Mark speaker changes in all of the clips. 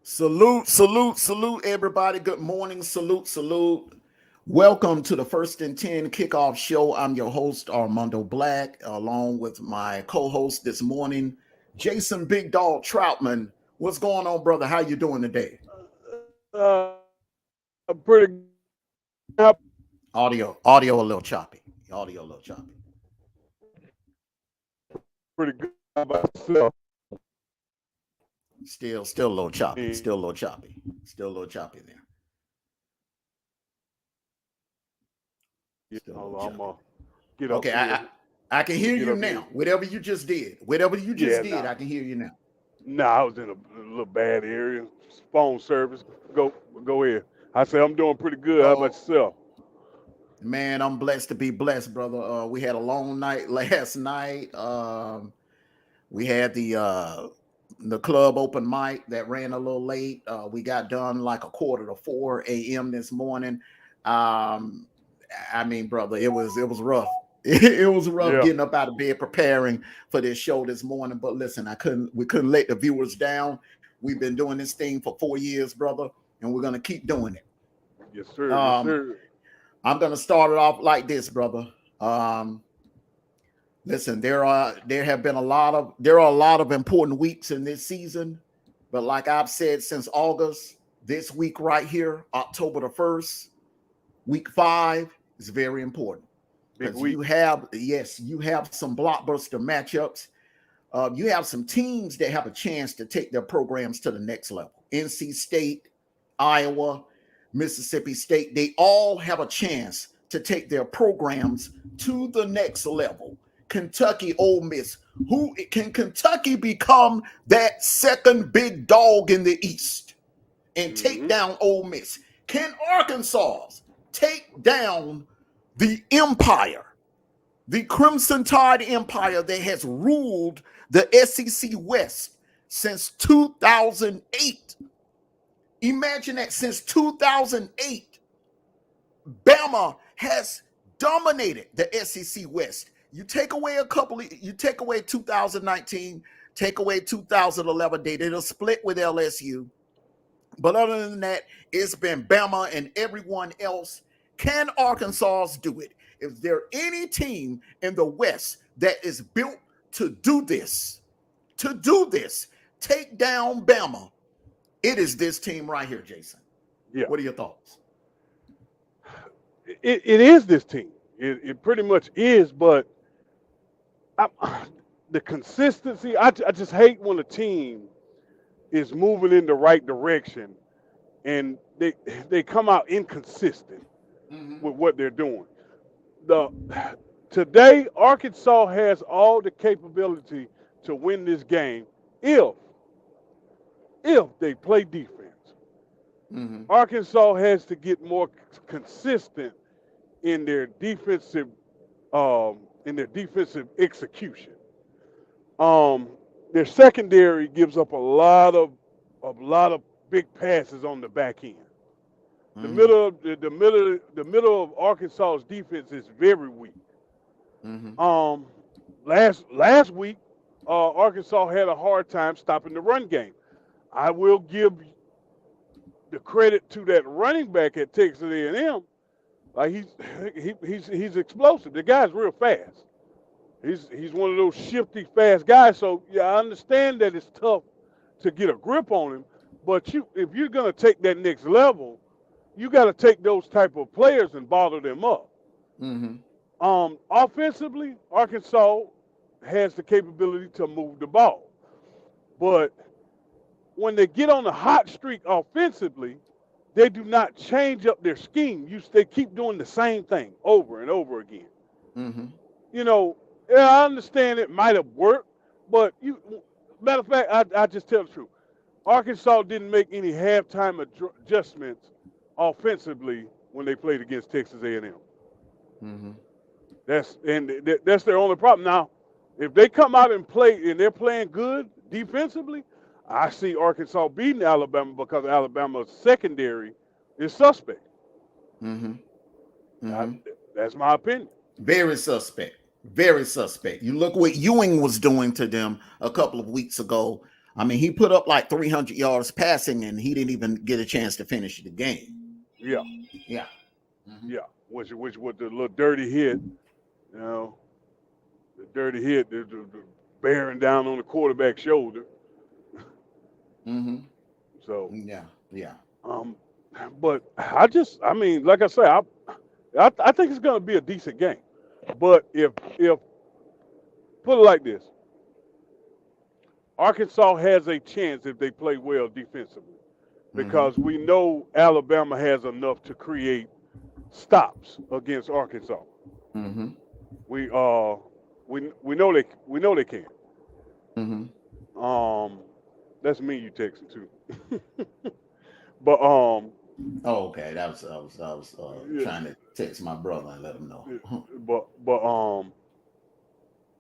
Speaker 1: Salute, salute, salute, everybody. Good morning. Salute, salute. Welcome to the First and 10 Kickoff Show. I'm your host, Armando Black, along with my co-host this morning, Jason Big Dog Troutman. What's going on, brother? How you doing today?
Speaker 2: Pretty good.
Speaker 1: Audio a little choppy. Audio a little choppy.
Speaker 2: Pretty good about myself.
Speaker 1: Still a little choppy. Still a little choppy. Still a little choppy there. Still a little
Speaker 2: I'm
Speaker 1: choppy.
Speaker 2: get up
Speaker 1: Okay,
Speaker 2: here.
Speaker 1: I can hear
Speaker 2: Get
Speaker 1: you
Speaker 2: up here.
Speaker 1: now. Whatever you just did.
Speaker 2: Nah.
Speaker 1: I can hear you now.
Speaker 2: Nah, I was in a little bad area. Phone service. Go ahead. I say I'm doing pretty good. How about
Speaker 1: Oh,
Speaker 2: yourself?
Speaker 1: man, I'm blessed to be blessed, brother. We had a long night last night. We had the club open mic that ran a little late. We got done like a quarter to 4 a.m. this morning. Um, I mean, brother, it was rough. It was rough
Speaker 2: Yeah.
Speaker 1: getting up out of bed preparing for this show this morning. But listen, we couldn't let the viewers down. We've been doing this thing for 4 years, brother, and we're gonna keep doing it.
Speaker 2: Yes, sir. Yes,
Speaker 1: Um,
Speaker 2: sir.
Speaker 1: I'm gonna start it off like this, brother. Um, Listen, there are a lot of important weeks in this season, but like I've said since August, this week right here, October the 1st, week 5 is very important
Speaker 2: Big
Speaker 1: because
Speaker 2: week.
Speaker 1: you have some blockbuster matchups. You have some teams that have a chance to take their programs to the next level. NC State, Iowa, Mississippi State, they all have a chance to take their programs to the next level. Kentucky, Ole Miss. Who can Kentucky become that second big dog in the East and take
Speaker 2: Mm-hmm.
Speaker 1: down Ole Miss? Can Arkansas take down the empire, the Crimson Tide Empire that has ruled the SEC West since 2008? Imagine that, since 2008, Bama has dominated the SEC West. You take away you take away 2019, take away 2011, they did a split with LSU. But other than that, it's been Bama and everyone else. Can Arkansas do it? Is there any team in the West that is built to do this, take down Bama? It is this team right here, Jason.
Speaker 2: Yeah.
Speaker 1: What are your thoughts?
Speaker 2: It is this team. It pretty much is, but I, the consistency, I just hate when a team is moving in the right direction and they come out inconsistent with what they're doing. Today, Arkansas has all the capability to win this game if they play defense. Arkansas has to get more consistent in their defensive execution. Their secondary gives up a lot of big passes on the back end. The middle of Arkansas's defense is very weak. Last week, Arkansas had a hard time stopping the run game. I will give the credit to that running back at Texas A&M. Like he's explosive. The guy's real fast. He's one of those shifty, fast guys. So yeah, I understand that it's tough to get a grip on him. But if you're gonna take that next level, you got to take those type of players and bottle them up. Offensively, Arkansas has the capability to move the ball, but when they get on a hot streak offensively, they do not change up their scheme. They keep doing the same thing over and over again. Yeah, I understand it might have worked, but matter of fact, I just tell the truth. Arkansas didn't make any halftime adjustments offensively when they played against Texas A&M. That's their only problem. Now, if they come out and play and they're playing good defensively, I see Arkansas beating Alabama because Alabama's secondary is suspect. That's my opinion.
Speaker 1: Very suspect. Very suspect. You look what Ewing was doing to them a couple of weeks ago. I mean, he put up like 300 yards passing, and he didn't even get a chance to finish the game.
Speaker 2: Yeah. Which with the little dirty hit, the dirty hit, the bearing down on the quarterback's shoulder. So
Speaker 1: yeah.
Speaker 2: But I mean, like I say, I think it's going to be a decent game. But if put it like this, Arkansas has a chance if they play well defensively, because we know Alabama has enough to create stops against Arkansas. We know they can. That's me, you texting too. But
Speaker 1: oh, okay. I was trying to text my brother and let him know.
Speaker 2: but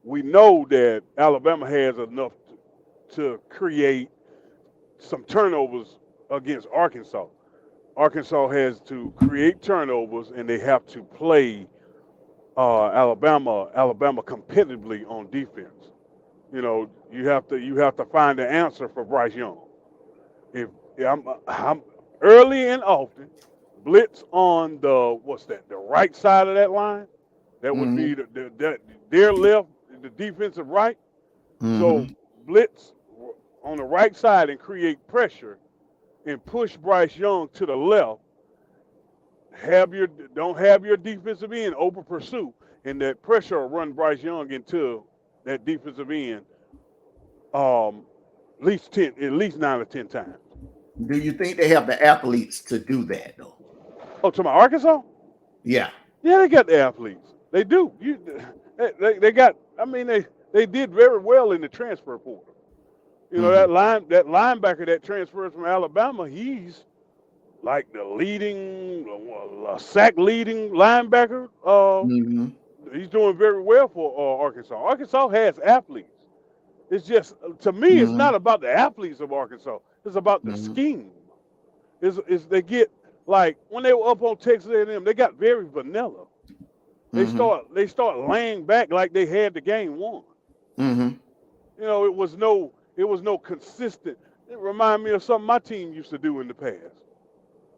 Speaker 2: we know that Alabama has enough to create some turnovers against Arkansas. Arkansas has to create turnovers, and they have to play Alabama competitively on defense. You have to find the answer for Bryce Young. If I'm early and often blitz on the right side of that line, that would be their left, the defensive right. So blitz on the right side and create pressure and push Bryce Young to the left. Don't have your defensive end open pursuit, and that pressure will run Bryce Young into that defensive end at least 10, at least 9 or 10 times.
Speaker 1: Do you think they have the athletes to do that though?
Speaker 2: Oh, to my Arkansas?
Speaker 1: Yeah.
Speaker 2: Yeah, they got the athletes. They do. They got. I mean, they did very well in the transfer portal. You know
Speaker 1: Mm-hmm.
Speaker 2: that linebacker that transfers from Alabama, he's like the leading sack leading linebacker.
Speaker 1: Mm-hmm.
Speaker 2: He's doing very well for Arkansas. Arkansas has athletes. It's just to me, it's
Speaker 1: Mm-hmm.
Speaker 2: not about the athletes of Arkansas. It's about the
Speaker 1: Mm-hmm.
Speaker 2: scheme. Is they get like when they were up on Texas A&M, they got very vanilla.
Speaker 1: Mm-hmm.
Speaker 2: They start laying back like they had the game won.
Speaker 1: Mm-hmm.
Speaker 2: You know, it was no consistent. It reminded me of something my team used to do in the past.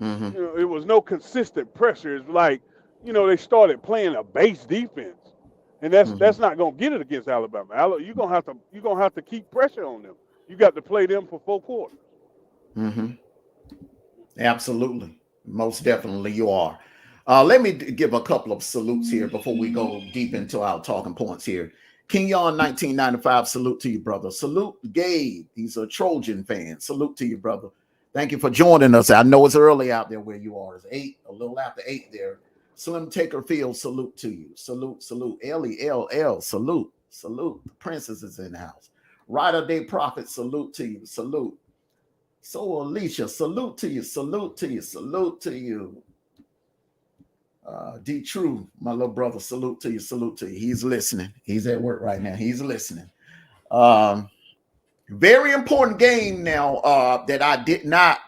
Speaker 1: Mm-hmm.
Speaker 2: You know, it was no consistent pressure. It's like, they started playing a base defense, and that's
Speaker 1: Mm-hmm.
Speaker 2: that's not gonna get it against Alabama. You're gonna have to keep pressure on them. You got to play them for 4 quarters.
Speaker 1: Mm-hmm. Absolutely. Most definitely you are. Let me give a couple of salutes here before we go deep into our talking points here. King Yon 1995, salute to you, brother. Salute Gabe. He's a Trojan fan. Salute to you, brother. Thank you for joining us. I know it's early out there where you are. It's 8, a little after 8 there. Slim Taker Field, salute to you. Salute, salute. L-E-L-L, salute, salute. The princess is in the house. Rider Day Prophet, salute to you. Salute. So Alicia, salute to you, salute to you, salute to you. D True, my little brother, salute to you, salute to you. He's listening. He's at work right now. He's listening. Um, Very important game now that I did not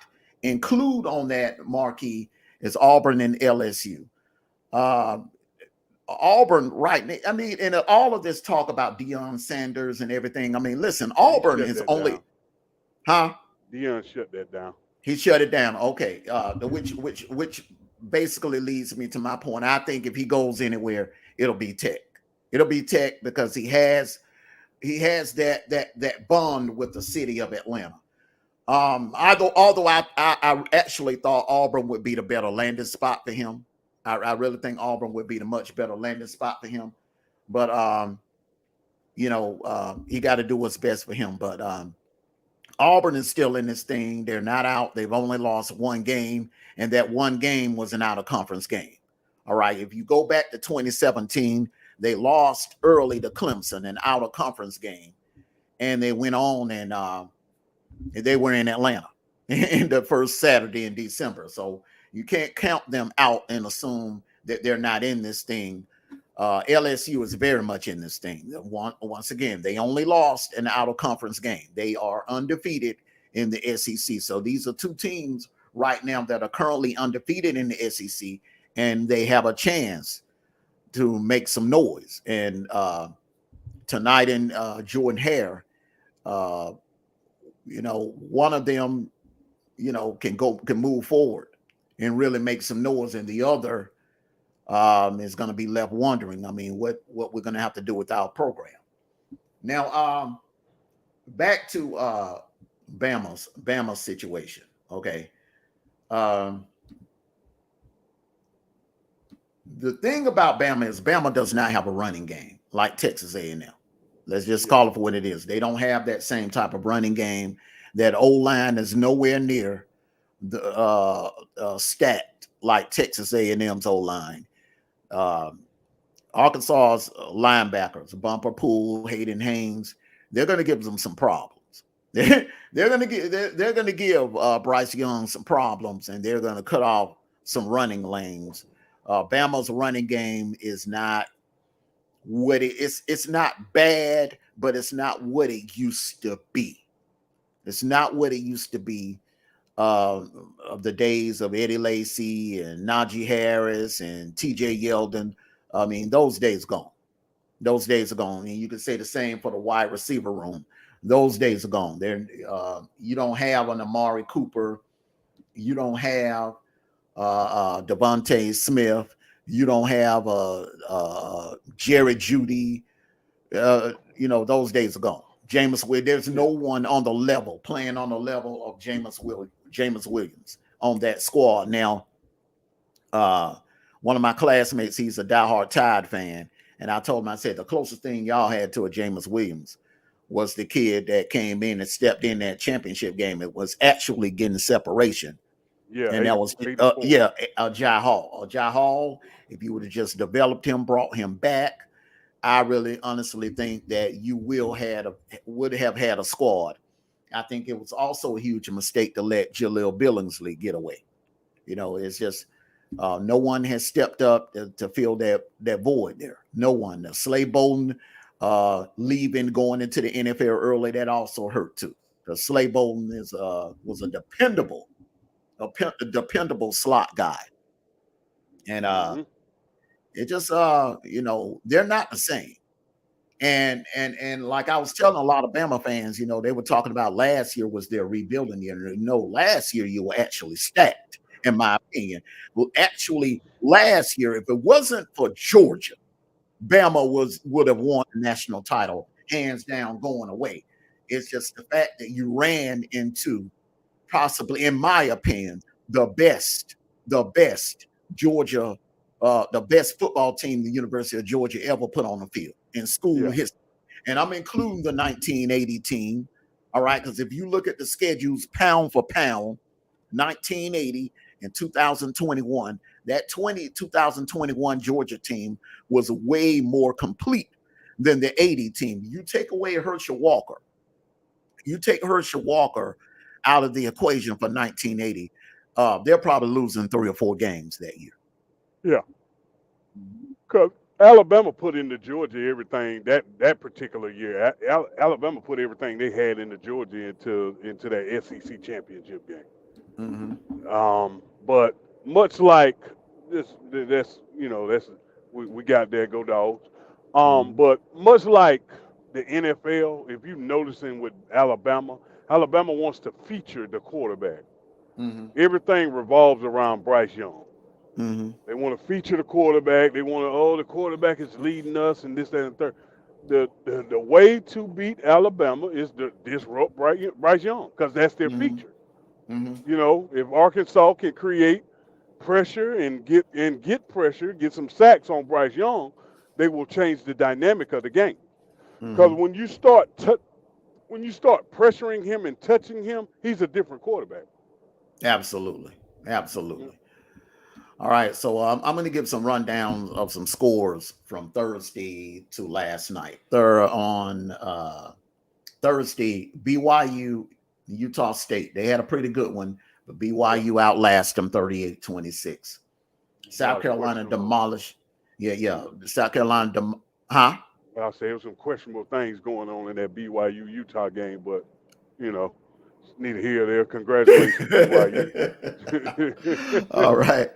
Speaker 1: include on that marquee is Auburn and LSU. Uh, Auburn, right? I mean, and all of this talk about Deion Sanders and everything. I mean, listen,
Speaker 2: Yeah, he
Speaker 1: Auburn
Speaker 2: shut
Speaker 1: is
Speaker 2: that
Speaker 1: only,
Speaker 2: down.
Speaker 1: huh?
Speaker 2: Deion shut that down.
Speaker 1: He shut it down. Okay. Which basically leads me to my point. I think if he goes anywhere, it'll be Tech. It'll be Tech because he has that bond with the city of Atlanta. Although I actually thought Auburn would be the better landing spot for him. I really think Auburn would be the much better landing spot for him. But he got to do what's best for him. But Auburn is still in this thing. They're not out. They've only lost one game, and that one game was an out of conference game. All right. If you go back to 2017, they lost early to Clemson, an out of conference game, and they went on and they were in Atlanta in the first Saturday in December. So you can't count them out and assume that they're not in this thing. LSU is very much in this thing. Once again, they only lost an out of conference game. They are undefeated in the SEC. So these are two teams right now that are currently undefeated in the SEC, and they have a chance to make some noise. And tonight in Jordan Hare, uh, one of them, can move forward and really make some noise, and the other is going to be left wondering. I mean, what we're going to have to do with our program. Now, back to Bama's situation. Okay, um, the thing about Bama is Bama does not have a running game like Texas A&M. Let's just
Speaker 2: Yeah.
Speaker 1: call it for what it is. They don't have that same type of running game. That O-line is nowhere near the stacked like Texas A&M's O-line. Um, Arkansas's linebackers, Bumper Pool, Hayden Haynes, they're going to give them some problems. They're going to give Bryce Young some problems, and they're going to cut off some running lanes. Bama's running game is not what it's not bad, but it's not what it used to be. It's not what it used to be of the days of Eddie Lacy and Najee Harris and TJ Yeldon. I mean, those days gone. Those days are gone. And you can say the same for the wide receiver room. Those days are gone. You don't have an Amari Cooper. You don't have Devontae Smith. You don't have Jerry Judy. Those days are gone. Jameis Williams. There's no
Speaker 2: Yeah.
Speaker 1: one on the level playing on the level of Jameis Williams on that squad. Now, one of my classmates, he's a diehard Tide fan, and I told him, I said, the closest thing y'all had to a Jameis Williams was the kid that came in and stepped in that championship game. It was actually getting separation.
Speaker 2: Yeah,
Speaker 1: And that was
Speaker 2: 84.
Speaker 1: yeah, Jai Hall. Jai Hall, if you would have just developed him, brought him back, I really honestly think that you would have had a squad. I think it was also a huge mistake to let Jaleel Billingsley get away. It's just no one has stepped up to fill that void there. No one. Slay Bolden leaving, going into the NFL early, that also hurt too. Because Slay Bolden was a dependable slot guy, and
Speaker 2: Mm-hmm.
Speaker 1: it just they're not the same. And like I was telling a lot of Bama fans, they were talking about last year was their rebuilding year. No, last year you were actually stacked, in my opinion. Well, actually, last year, if it wasn't for Georgia, Bama would have won the national title hands down going away. It's just the fact that you ran into possibly, in my opinion, the best Georgia, the best football team the University of Georgia ever put on the field in school
Speaker 2: Yeah,
Speaker 1: history. And I'm including the 1980 team. All right, because if you look at the schedules pound for pound, 1980 and 2021, that 2021 Georgia team was way more complete than the 80 team. You take away Herschel Walker out of the equation for 1980, they're probably losing 3 or 4 games that year.
Speaker 2: yeah. Because Alabama put into Georgia everything that particular year. Alabama put everything they had into Georgia into that SEC championship game.
Speaker 1: Mm-hmm.
Speaker 2: But much like that's we got there, go dogs.
Speaker 1: Mm-hmm.
Speaker 2: But much like the NFL, if you noticing with Alabama, Alabama wants to feature the quarterback.
Speaker 1: Mm-hmm.
Speaker 2: Everything revolves around Bryce Young.
Speaker 1: Mm-hmm.
Speaker 2: They want to feature the quarterback. They want to, the quarterback is leading us and this, that, and the third. The way to beat Alabama is to disrupt Bryce Young because that's their
Speaker 1: Mm-hmm.
Speaker 2: feature.
Speaker 1: Mm-hmm.
Speaker 2: If Arkansas can create pressure and get pressure, get some sacks on Bryce Young, they will change the dynamic of the game. Because
Speaker 1: Mm-hmm.
Speaker 2: when you start pressuring him and touching him, he's a different quarterback.
Speaker 1: Absolutely.
Speaker 2: Yeah.
Speaker 1: Absolutely. All right, so I'm going to give some rundowns of some scores from Thursday to last night. They're on Thursday, BYU, Utah State. They had a pretty good one, but
Speaker 2: Yeah.
Speaker 1: BYU outlasted them 38-26.
Speaker 2: A
Speaker 1: South
Speaker 2: lot of
Speaker 1: Carolina
Speaker 2: questionable.
Speaker 1: demolished. Yeah,
Speaker 2: You
Speaker 1: yeah.
Speaker 2: know,
Speaker 1: South Carolina, huh?
Speaker 2: I'll say there was some questionable things going on in that BYU Utah game, but you know, neither here nor there. Congratulations, BYU.
Speaker 1: All right.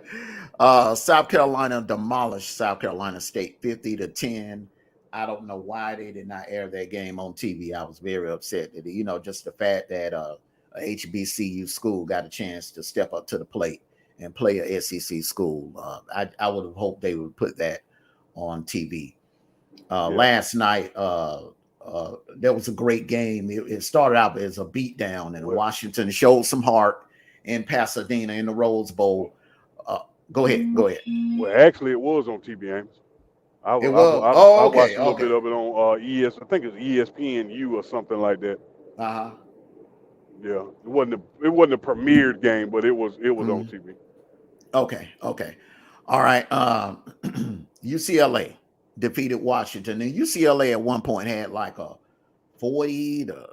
Speaker 1: South Carolina demolished South Carolina State 50-10. I don't know why they did not air that game on TV. I was very upset that, just the fact that a HBCU school got a chance to step up to the plate and play a SEC school. I would have hoped they would put that on TV.
Speaker 2: Yeah.
Speaker 1: Last night, there was a great game. It started out as a beatdown, and
Speaker 2: Well,
Speaker 1: Washington showed some heart in Pasadena in the Rose
Speaker 2: well,
Speaker 1: Bowl. Go ahead, go ahead.
Speaker 2: actually, it was on TB Amos.
Speaker 1: It was
Speaker 2: I
Speaker 1: okay,
Speaker 2: watched a little bit
Speaker 1: okay.
Speaker 2: of it on I think it's ESPNU or something like that.
Speaker 1: Uh-huh.
Speaker 2: Yeah, it wasn't a premiered game, but it was on
Speaker 1: Mhm.
Speaker 2: TV.
Speaker 1: Okay, okay. All right. UCLA defeated Washington, and UCLA at one point had like a 40 to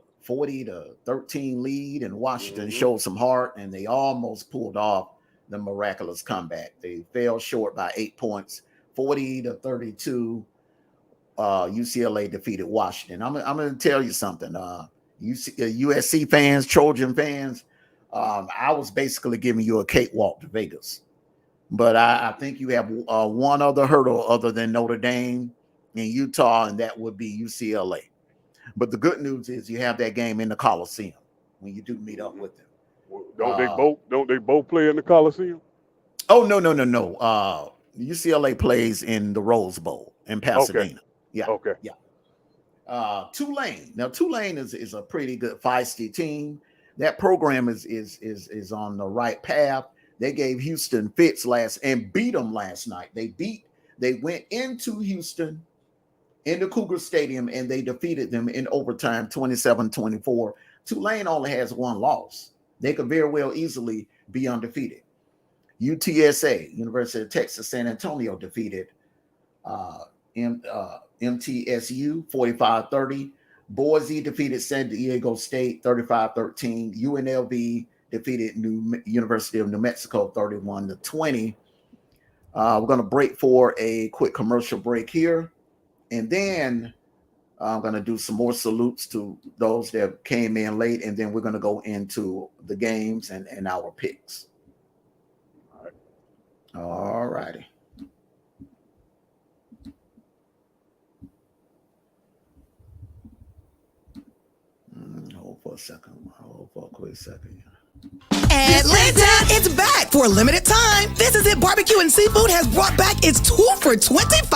Speaker 1: 13 lead, and Washington
Speaker 2: Hmm.
Speaker 1: showed some heart, and they almost pulled off the miraculous comeback. They fell short by 8 points, 40-32. UCLA defeated Washington. I'm going to tell you something. USC fans, Trojan fans, I was basically giving you a cakewalk to Vegas. But I think you have one other hurdle other than Notre Dame in Utah, and that would be UCLA. But the good news is you have that game in the Coliseum when you do meet up
Speaker 2: Hmm.
Speaker 1: with them.
Speaker 2: Well,
Speaker 1: Uh,
Speaker 2: don't they both play in the Coliseum?
Speaker 1: oh, no, no, no, no. UCLA plays in the Rose Bowl in
Speaker 2: Okay,
Speaker 1: Pasadena. Yeah,
Speaker 2: okay,
Speaker 1: yeah. Tulane. Now Tulane is a pretty good feisty team. That program is on the right path. They gave Houston fits last and beat them last night. They went into Houston in the Cougar Stadium, and they defeated them in overtime 27-24. Tulane only has one loss. They could very well easily be undefeated. UTSA, University of Texas San Antonio, defeated uh, MTSU 45-30. Boise defeated San Diego State 35-13. UNLV defeated University of New Mexico 31-20. We're going to break for a quick commercial break here. And then I'm going to do some more salutes to those that came in late. And then we're going to go into the games and our picks. All righty. Hold for a second. Hold for a quick second.
Speaker 3: Atlanta, it's back for a limited time. This Is It Barbecue and Seafood has brought back its 2 for $25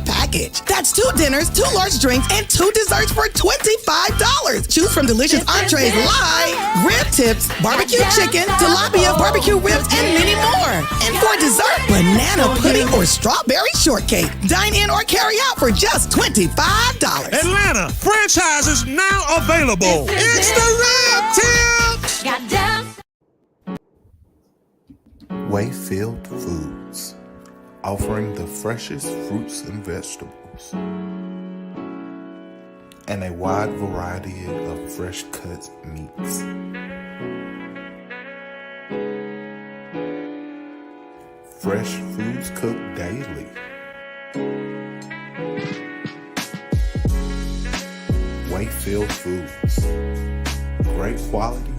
Speaker 3: package. That's 2 dinners, 2 large drinks, and 2 desserts for $25. Choose from delicious entrees like rib tips, barbecue chicken, tilapia, barbecue ribs, and many more. And for dessert, banana pudding or strawberry shortcake. Dine in or carry out for just $25.
Speaker 4: Atlanta, franchises now available. It's the Rib Tip.
Speaker 5: Goddamn.
Speaker 6: Wayfield Foods, offering the freshest fruits and vegetables and a wide variety of fresh cut meats. Fresh foods cooked daily. Wayfield Foods, great quality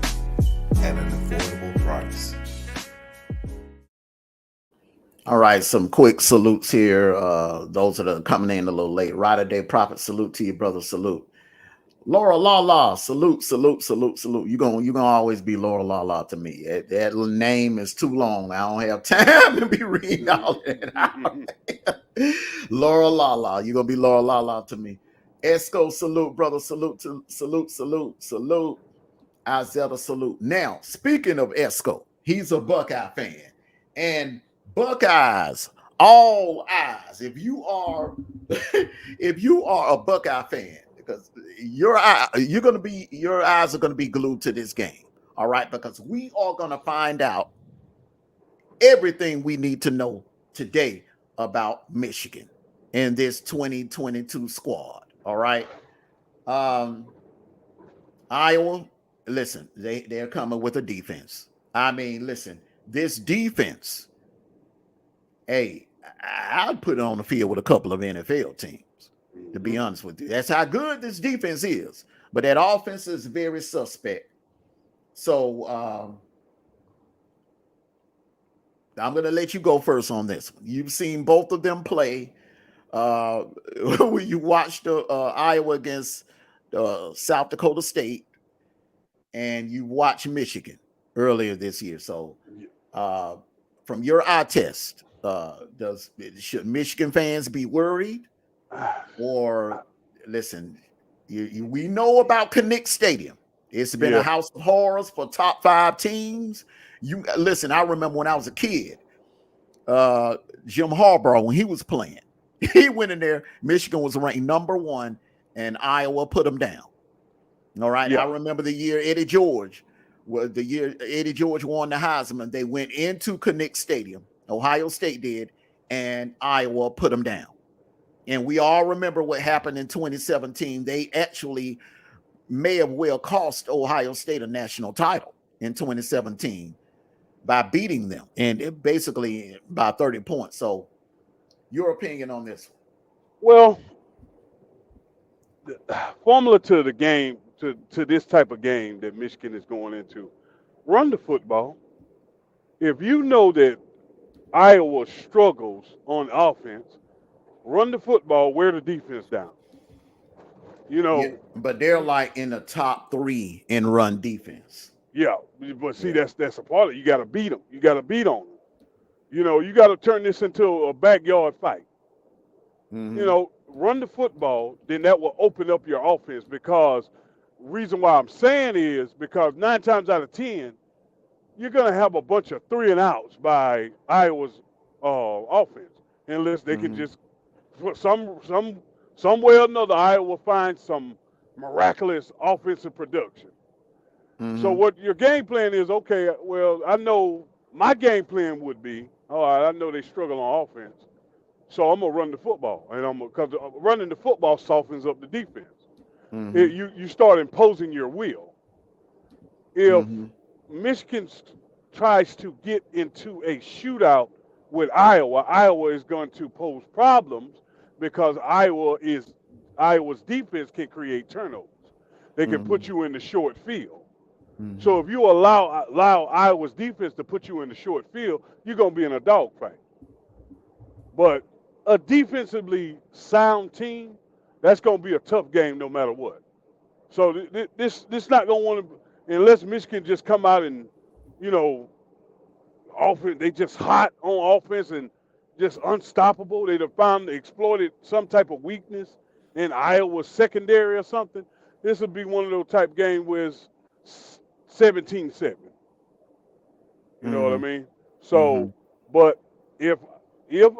Speaker 6: at an affordable price.
Speaker 1: All right, some quick salutes here. Those that are coming in a little late. Rider Day Prophet, salute to you, brother. Salute. Laura Lala, salute, salute, salute, salute. You're gonna always be Laura Lala to me. That name is too long. I don't have time to be reading all that. Laura Lala, you're gonna be Laura Lala to me. Esco, salute, brother. Salute to salute. Isaiah, salute. Now, speaking of Esco, he's a Buckeye fan. And Buckeyes, all eyes. If you are a Buckeye fan, because your eyes are gonna be glued to this game. All right, because we are gonna find out everything we need to know today about Michigan in this 2022 squad. All right. Iowa, listen, they're coming with a defense. I mean, listen, this defense. Hey, I'd put it on the field with a couple of NFL teams, to be honest with you. That's how good this defense is. But that offense is very suspect. So I'm going to let you go first on this one. You've seen both of them play. When you watched Iowa against South Dakota State, and you watched Michigan earlier this year. So from your eye test, should Michigan fans be worried? Or listen, we know about Kinnick Stadium. It's been a house of horrors for top 5 teams. You listen, I remember when I was a kid, Jim Harbaugh, when he was playing, he went in there. Michigan was ranked number 1, and Iowa put them down. All right. Yeah. I remember the year Eddie George won the Heisman. They went into Kinnick Stadium. Ohio State did, and Iowa put them down. And we all remember what happened in 2017. They actually may have well cost Ohio State a national title in 2017 by beating them, and basically by 30 points. So your opinion on this one?
Speaker 2: Well, the formula to the game, to this type of game that Michigan is going into, run the football. If you know that Iowa struggles on offense, run the football, wear the defense down. You know,
Speaker 1: but they're like in the top 3 in run defense.
Speaker 2: Yeah, but see, that's a part of it. You got to beat them. You got to beat on them. You know, you got to turn this into a backyard fight. Mm-hmm. You know, run the football, then that will open up your offense. Because reason why I'm saying is because 9 times out of 10, you're going to have a bunch of 3 and outs by Iowa's offense, unless they can just some Some way or another, Iowa will find some miraculous offensive production. So what your game plan is, okay, well, I know my game plan would be, all right, I know they struggle on offense, so I'm going to run the football. And because running the football softens up the defense. You start imposing your will. If Michigan tries to get into a shootout with Iowa, Iowa is going to pose problems because Iowa's defense can create turnovers. They can put you in the short field. So if you allow Iowa's defense to put you in the short field, you're going to be in a dogfight. But a defensively sound team, that's going to be a tough game no matter what. So this not going to want to, unless Michigan just come out and, offense, they just hot on offense and just unstoppable. They exploited some type of weakness in Iowa's secondary or something. This would be one of those type games where it's 17-7. You know what I mean? So, but if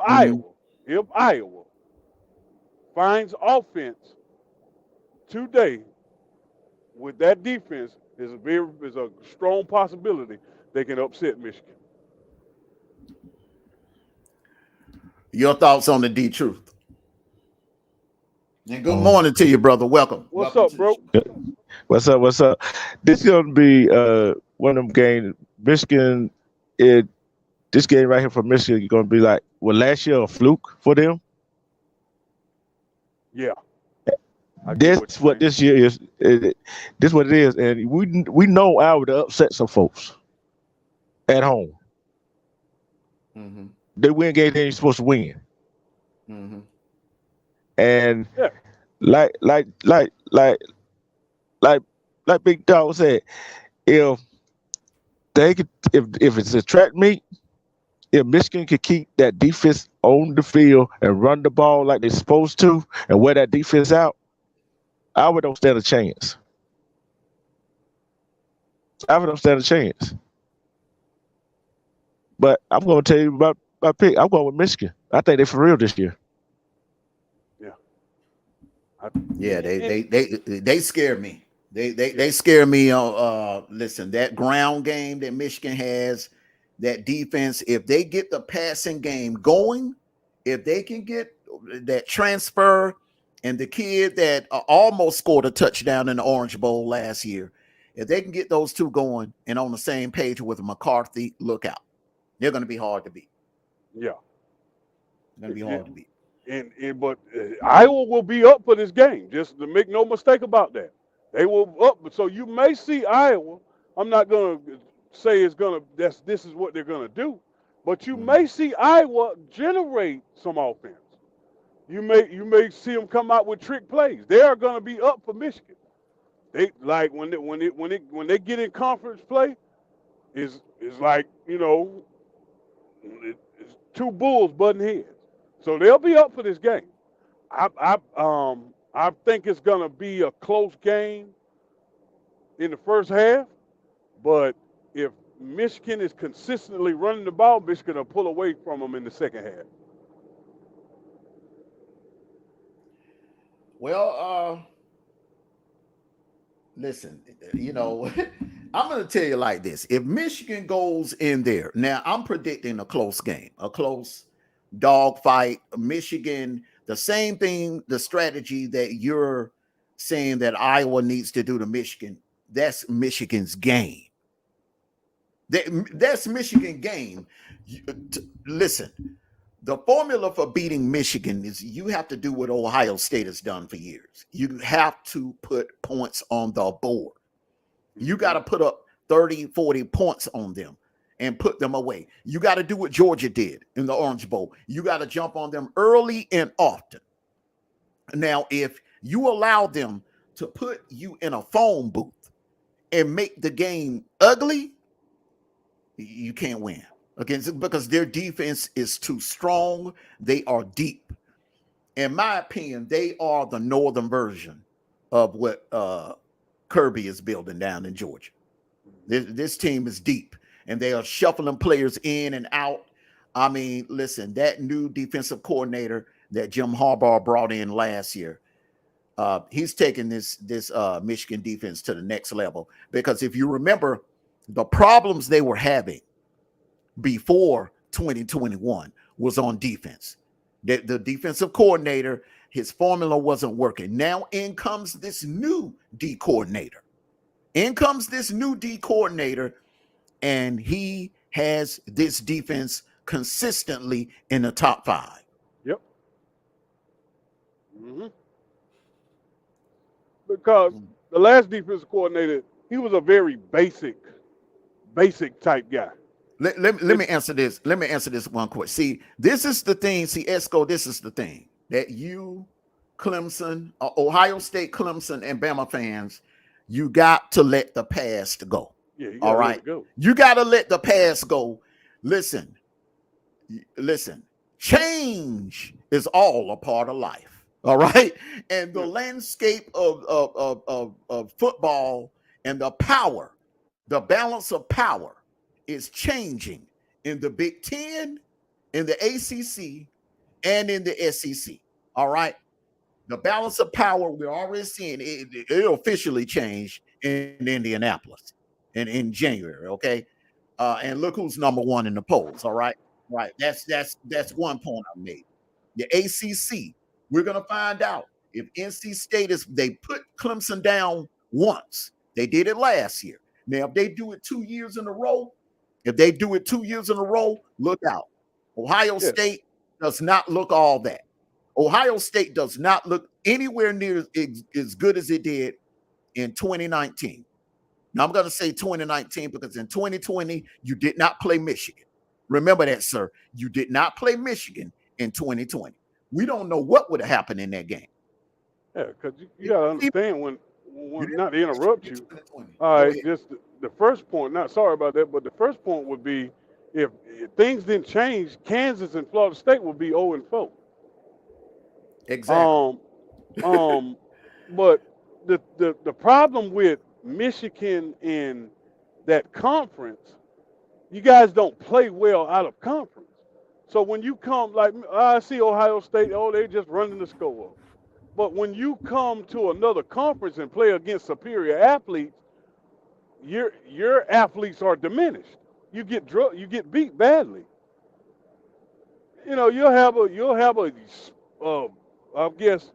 Speaker 2: Iowa finds offense today with that defense, there's a strong possibility they can upset Michigan.
Speaker 1: Your thoughts on the D Truth? And good morning to you, brother. Welcome.
Speaker 2: What's
Speaker 1: Welcome
Speaker 2: up, bro?
Speaker 5: What's up? What's up? This is gonna be one of them games. Michigan, this game right here for Michigan is gonna be like, well, last year a fluke for them.
Speaker 2: Yeah.
Speaker 5: That's what this year is. This is what it is, and we know Iowa to upset some folks at home. They win games they ain't supposed to win. And like Big Dog said, if it's a track meet, if Michigan could keep that defense on the field and run the ball like they're supposed to and wear that defense out, Iowa don't stand a chance. Iowa don't stand a chance. But I'm going to tell you about my pick. I'm going with Michigan. I think they're for real this year.
Speaker 1: Yeah, they scare me. They scare me. Listen, that ground game that Michigan has, that defense. If they get the passing game going, if they can get that transfer, and the kid that almost scored a touchdown in the Orange Bowl last year, if they can get those two going and on the same page with McCarthy, look out. They're going to be hard to beat.
Speaker 2: Yeah,
Speaker 1: they're going to be hard to beat.
Speaker 2: But Iowa will be up for this game. Just to make no mistake about that, they will up. So you may see Iowa. I'm not going to say this is what they're going to do, but you may see Iowa generate some offense. You may see them come out with trick plays. They are going to be up for Michigan. They like when they get in conference play, is like it's two bulls butting heads. So they'll be up for this game. I think it's gonna be a close game in the first half, but if Michigan is consistently running the ball, Michigan will pull away from them in the second half.
Speaker 1: Well, listen, I'm going to tell you like this. If Michigan goes in there, now I'm predicting a close game, a close dogfight. Michigan, the same thing, the strategy that you're saying that Iowa needs to do to Michigan, that's Michigan's game. That's Michigan game. Listen, the formula for beating Michigan is you have to do what Ohio State has done for years. You have to put points on the board. You got to put up 30, 40 points on them and put them away. You got to do what Georgia did in the Orange Bowl. You got to jump on them early and often. Now, if you allow them to put you in a phone booth and make the game ugly, you can't win. Okay, because their defense is too strong. They are deep. In my opinion, they are the northern version of what Kirby is building down in Georgia. This team is deep, and they are shuffling players in and out. I mean, listen, that new defensive coordinator, that Jim Harbaugh brought in last year. He's taking this Michigan defense to the next level, because if you remember the problems they were having before 2021 was on defense. The defensive coordinator, his formula wasn't working. Now in comes this new D coordinator. And he has this defense consistently in the top 5.
Speaker 2: Yep. Mm-hmm. Because the last defensive coordinator, he was a very basic type guy.
Speaker 1: Let me answer this. Let me answer this one question. See, this is the thing. See, Esco, this is the thing that you, Clemson, Ohio State, Clemson, and Bama fans, you got to let the past go.
Speaker 2: Yeah,
Speaker 1: all right. You got to let the past go. Listen. Change is all a part of life. All right. And the landscape of football and the balance of power is changing in the Big Ten, in the ACC, and in the SEC. All right. The balance of power, we're already seeing it officially changed in Indianapolis in January. Okay. And look who's number 1 in the polls. All right. Right. That's one point I made. The ACC, we're going to find out if NC State they put Clemson down once. They did it last year. Now, if they do it 2 years in a row, look out. Ohio State does not look all that. Ohio State does not look anywhere near as good as it did in 2019. Now, I'm going to say 2019 because in 2020, you did not play Michigan. Remember that, sir. You did not play Michigan in 2020. We don't know what would have happened in that game.
Speaker 2: Yeah, because you got to understand when not to interrupt you. All right, just the first point, not sorry about that, but the first point would be if things didn't change, Kansas and Florida State would be 0-4.
Speaker 1: Exactly.
Speaker 2: But the problem with Michigan in that conference, you guys don't play well out of conference. So when you come, like I see Ohio State, they're just running the score up. But when you come to another conference and play against superior athletes, your athletes are diminished. You get beat badly. You'll have I guess,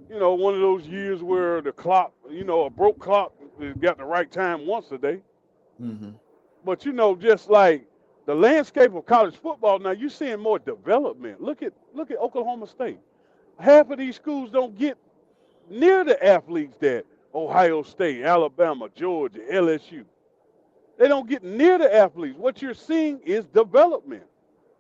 Speaker 2: one of those years where the clock, a broke clock has got the right time once a day.
Speaker 1: Mm-hmm.
Speaker 2: But, just like the landscape of college football, now you're seeing more development. Look at Oklahoma State. Half of these schools don't get near the athletes that Ohio State, Alabama, Georgia, LSU. They don't get near the athletes. What you're seeing is development.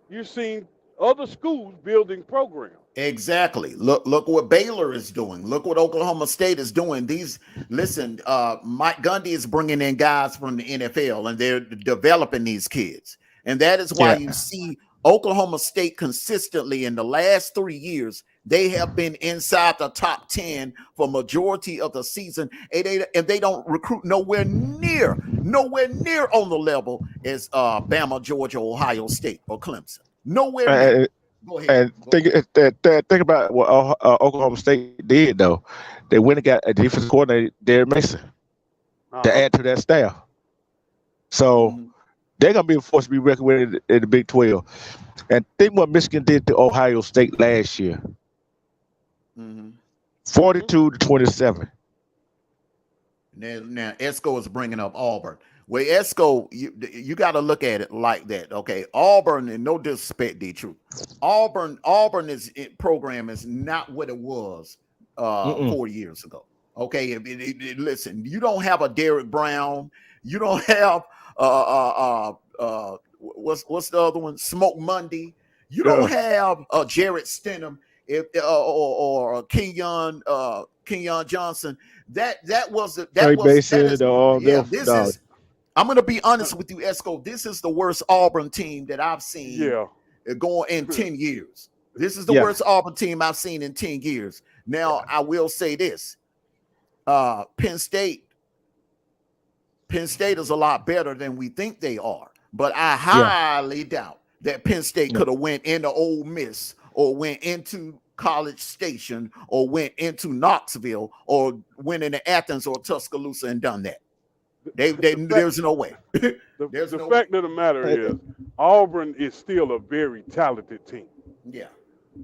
Speaker 2: You're seeing other schools building programs.
Speaker 1: Exactly. Look what Baylor is doing. Look what Oklahoma State is doing. Mike Gundy is bringing in guys from the NFL, and they're developing these kids. And that is why you see Oklahoma State consistently in the last 3 years, they have been inside the top 10 for majority of the season. And they don't recruit nowhere near on the level as Bama, Georgia, Ohio State, or Clemson. Nowhere near. Go ahead.
Speaker 5: And think about what Oklahoma State did, though. They went and got a defensive coordinator, Derek Mason, to add to that staff. So they're going to be forced to be reckoned with in the Big 12. And think what Michigan did to Ohio State last year. 42-27.
Speaker 1: Now Esco is bringing up Auburn. Well, Esco, you got to look at it like that, okay? Auburn, and no disrespect, D-True. Auburn program is not what it was 4 years ago. Okay, listen, you don't have a Derek Brown, you don't have what's the other one? Smoke Monday. You don't have Jarrett Stidham or Kenyon Johnson. I'm going to be honest with you, Esco. This is the worst Auburn team that I've seen going in 10 years. This is the worst Auburn team I've seen in 10 years. Now, I will say this. Penn State is a lot better than we think they are. But I highly doubt that Penn State could have went into Ole Miss or went into College Station or went into Knoxville or went into Athens or Tuscaloosa and done that. There's no way. There's
Speaker 2: The
Speaker 1: no way.
Speaker 2: fact of the matter is, Auburn is still a very talented team.
Speaker 1: Yeah.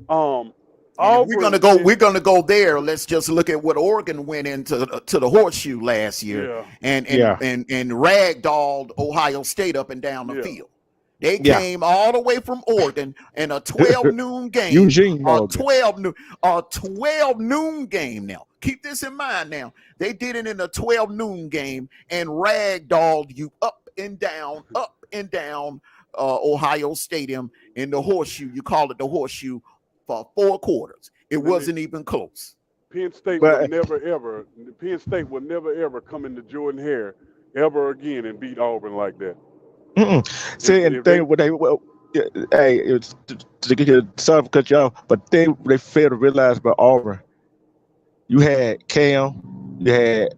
Speaker 2: Um,
Speaker 1: And if we're
Speaker 2: Auburn,
Speaker 1: gonna go there. Let's just look at what Oregon went into to the horseshoe last year,
Speaker 2: yeah,
Speaker 1: and
Speaker 5: Yeah.
Speaker 1: ragdolled Ohio State up and down the
Speaker 2: yeah.
Speaker 1: field. They
Speaker 5: Yeah.
Speaker 1: came all the way from Oregon in a 12 noon game.
Speaker 5: Eugene
Speaker 1: A
Speaker 5: Morgan.
Speaker 1: 12 noon game. Now, keep this in mind. Now, they did it in a 12 noon game and ragdolled you up and down, Ohio Stadium in the horseshoe. You call it the horseshoe for 4 quarters. It wasn't even close.
Speaker 2: Penn State
Speaker 5: But-
Speaker 2: would never ever come into Jordan Hare ever again and beat Auburn like that.
Speaker 5: See, and
Speaker 2: if
Speaker 5: they
Speaker 2: they-
Speaker 5: when they hey, it's to get your sorry to cut you off, but they failed to realize about Auburn. You had Cam, you had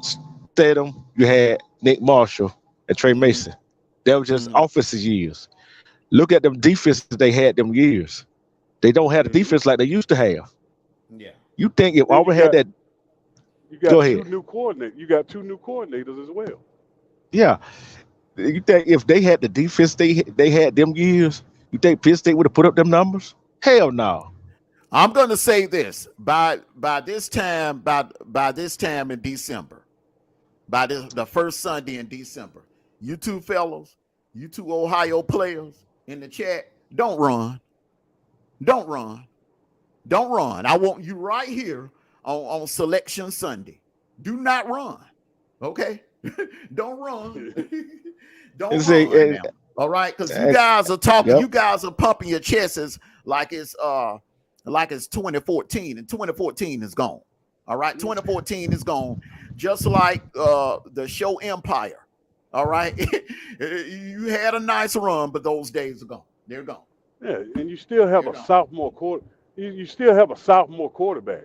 Speaker 5: Stedham, you had Nick Marshall and Trey Mason. That was just offensive years. Look at them defenses they had them years. They don't have the defense like they used to have.
Speaker 1: Yeah.
Speaker 5: You think if
Speaker 2: Then
Speaker 5: Auburn had that?
Speaker 2: You got
Speaker 5: Go
Speaker 2: two
Speaker 5: ahead.
Speaker 2: new coordinators. You got 2 new coordinators as well.
Speaker 5: Yeah. You think if they had the defense they had them years, you think Penn State would have put up them numbers? Hell no.
Speaker 1: I'm going to say this by this time in December, by the first Sunday in December, you two fellows, you two Ohio players in the chat, don't run. I want you right here on Selection Sunday. Do not run. Okay? Don't run. Don't
Speaker 5: See,
Speaker 1: run now. All right? Because you guys are talking,
Speaker 5: Yep.
Speaker 1: you guys are pumping your chests like it's 2014, and 2014 is gone. All right, 2014 is gone, just like the show Empire. All right, you had a nice run, but those days are gone. They're gone.
Speaker 2: Yeah, and you still have
Speaker 1: You
Speaker 2: a
Speaker 1: know.
Speaker 2: sophomore You still have a sophomore quarterback.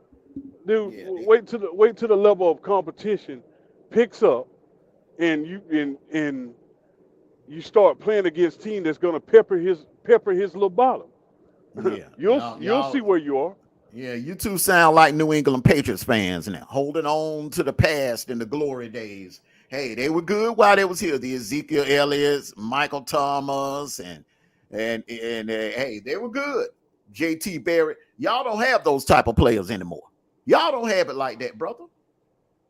Speaker 2: Dude,
Speaker 1: Yeah,
Speaker 2: wait till the level of competition picks up, and you start playing against team that's gonna pepper his little bottom.
Speaker 1: Yeah,
Speaker 2: You'll see where you are.
Speaker 1: Yeah, you two sound like New England Patriots fans now, holding on to the past and the glory days. Hey, they were good while they was here. The Ezekiel Elliott's, Michael Thomas, and hey, they were good. J.T. Barrett. Y'all don't have those type of players anymore. Y'all don't have it like that, brother.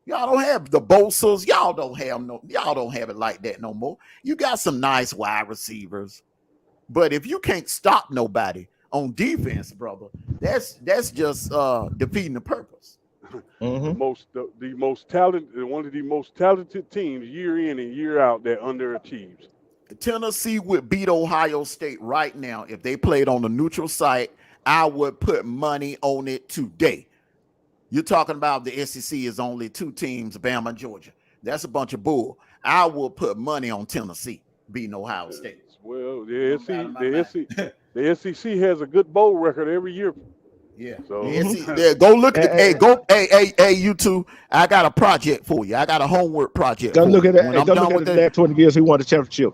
Speaker 1: Y'all don't have the Bosas. Y'all don't have it like that no more. You got some nice wide receivers, but if you can't stop nobody on defense, brother, that's just defeating the purpose.
Speaker 5: Mhm.
Speaker 2: The most talented, one of the most talented teams year in and year out that underachieves.
Speaker 1: Tennessee would beat Ohio State right now if they played on a neutral site. I would put money on it today. You're talking about the SEC is only 2 teams, Bama and Georgia. That's a bunch of bull. I will put money on Tennessee beating Ohio State.
Speaker 2: Well, the
Speaker 1: No
Speaker 2: SEC has a good bowl record every year.
Speaker 1: Yeah.
Speaker 2: So
Speaker 1: Yeah, go look at hey, you two. I got a project for you. I got a homework project.
Speaker 5: Go
Speaker 1: for
Speaker 5: look
Speaker 1: you.
Speaker 5: at that.
Speaker 1: When I'm
Speaker 5: Go
Speaker 1: done
Speaker 5: look at
Speaker 1: with
Speaker 5: the
Speaker 1: the
Speaker 5: last 20 years he won the championship.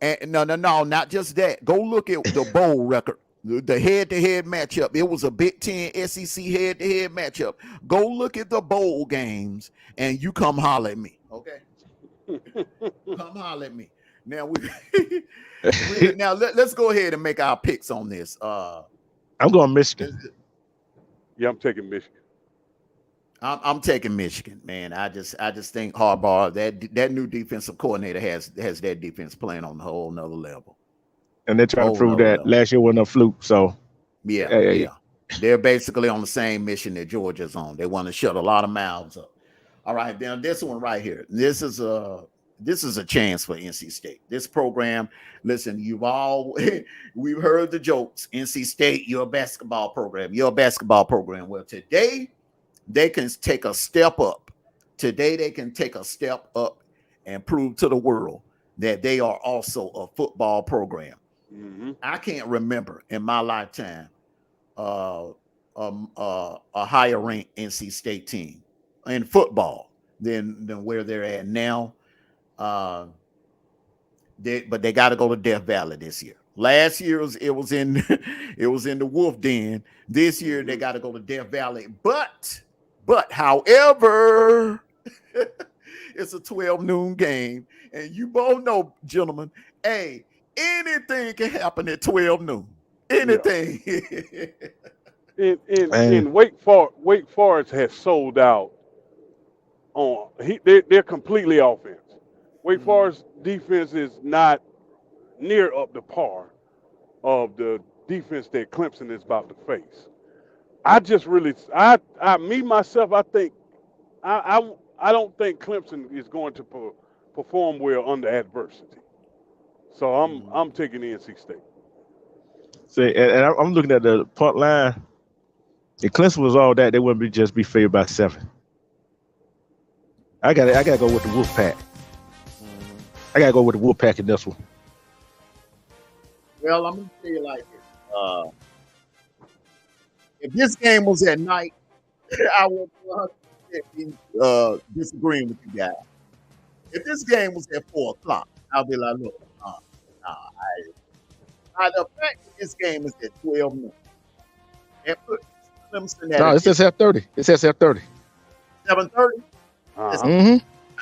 Speaker 1: and no, not just that. Go look at the bowl record. The head-to-head matchup. It was a Big Ten SEC head-to-head matchup. Go look at the bowl games and you come holler at me. Okay. Come holler at me. Now let's go ahead and make our picks on this.
Speaker 5: I'm going Michigan.
Speaker 2: yeah, I'm taking Michigan.
Speaker 1: I'm taking Michigan, man. I just think Harbaugh, that new defensive coordinator has that defense playing on a whole nother level.
Speaker 5: And they're trying to
Speaker 1: Oh,
Speaker 5: prove
Speaker 1: no,
Speaker 5: that
Speaker 1: no.
Speaker 5: last year wasn't a fluke. So
Speaker 1: Yeah,
Speaker 5: Hey.
Speaker 1: yeah. They're basically on the same mission that Georgia's on. They want to shut a lot of mouths up. All right, now this one right here. This is a chance for NC State. This program, listen, we've heard the jokes. NC State, you're a basketball program. You're a basketball program. Well, today they can take a step up. Today they can take a step up and prove to the world that they are also a football program.
Speaker 2: Mm-hmm.
Speaker 1: I can't remember in my lifetime a higher ranked NC State team in football than where they're at now. But they got to go to Death Valley this year. Last year it was in it was in the Wolf Den. This year they got to go to Death Valley. But however, it's a 12 noon game, and you both know, gentlemen, hey, anything can happen at 12 noon. Anything.
Speaker 2: In Wake Forest has sold out on they're completely offense. Wake Forest defense is not near up to par of the defense that Clemson is about to face. I just really I think I don't think Clemson is going to perform well under adversity. So I'm taking NC State.
Speaker 5: See, and I'm looking at the punt line. If Clemson was all that, they wouldn't just be favored by 7. I gotta go with the Wolfpack. I gotta go with the Wolfpack in this one.
Speaker 1: Well, I'm gonna tell you like this. If this game was at night, I would be disagreeing with you guys. If this game was at 4:00, I'll be like, look, the fact that this game is at 12 noon, it puts Clemson at
Speaker 5: No, it says 7:30. It says 7:30.
Speaker 1: 7:30.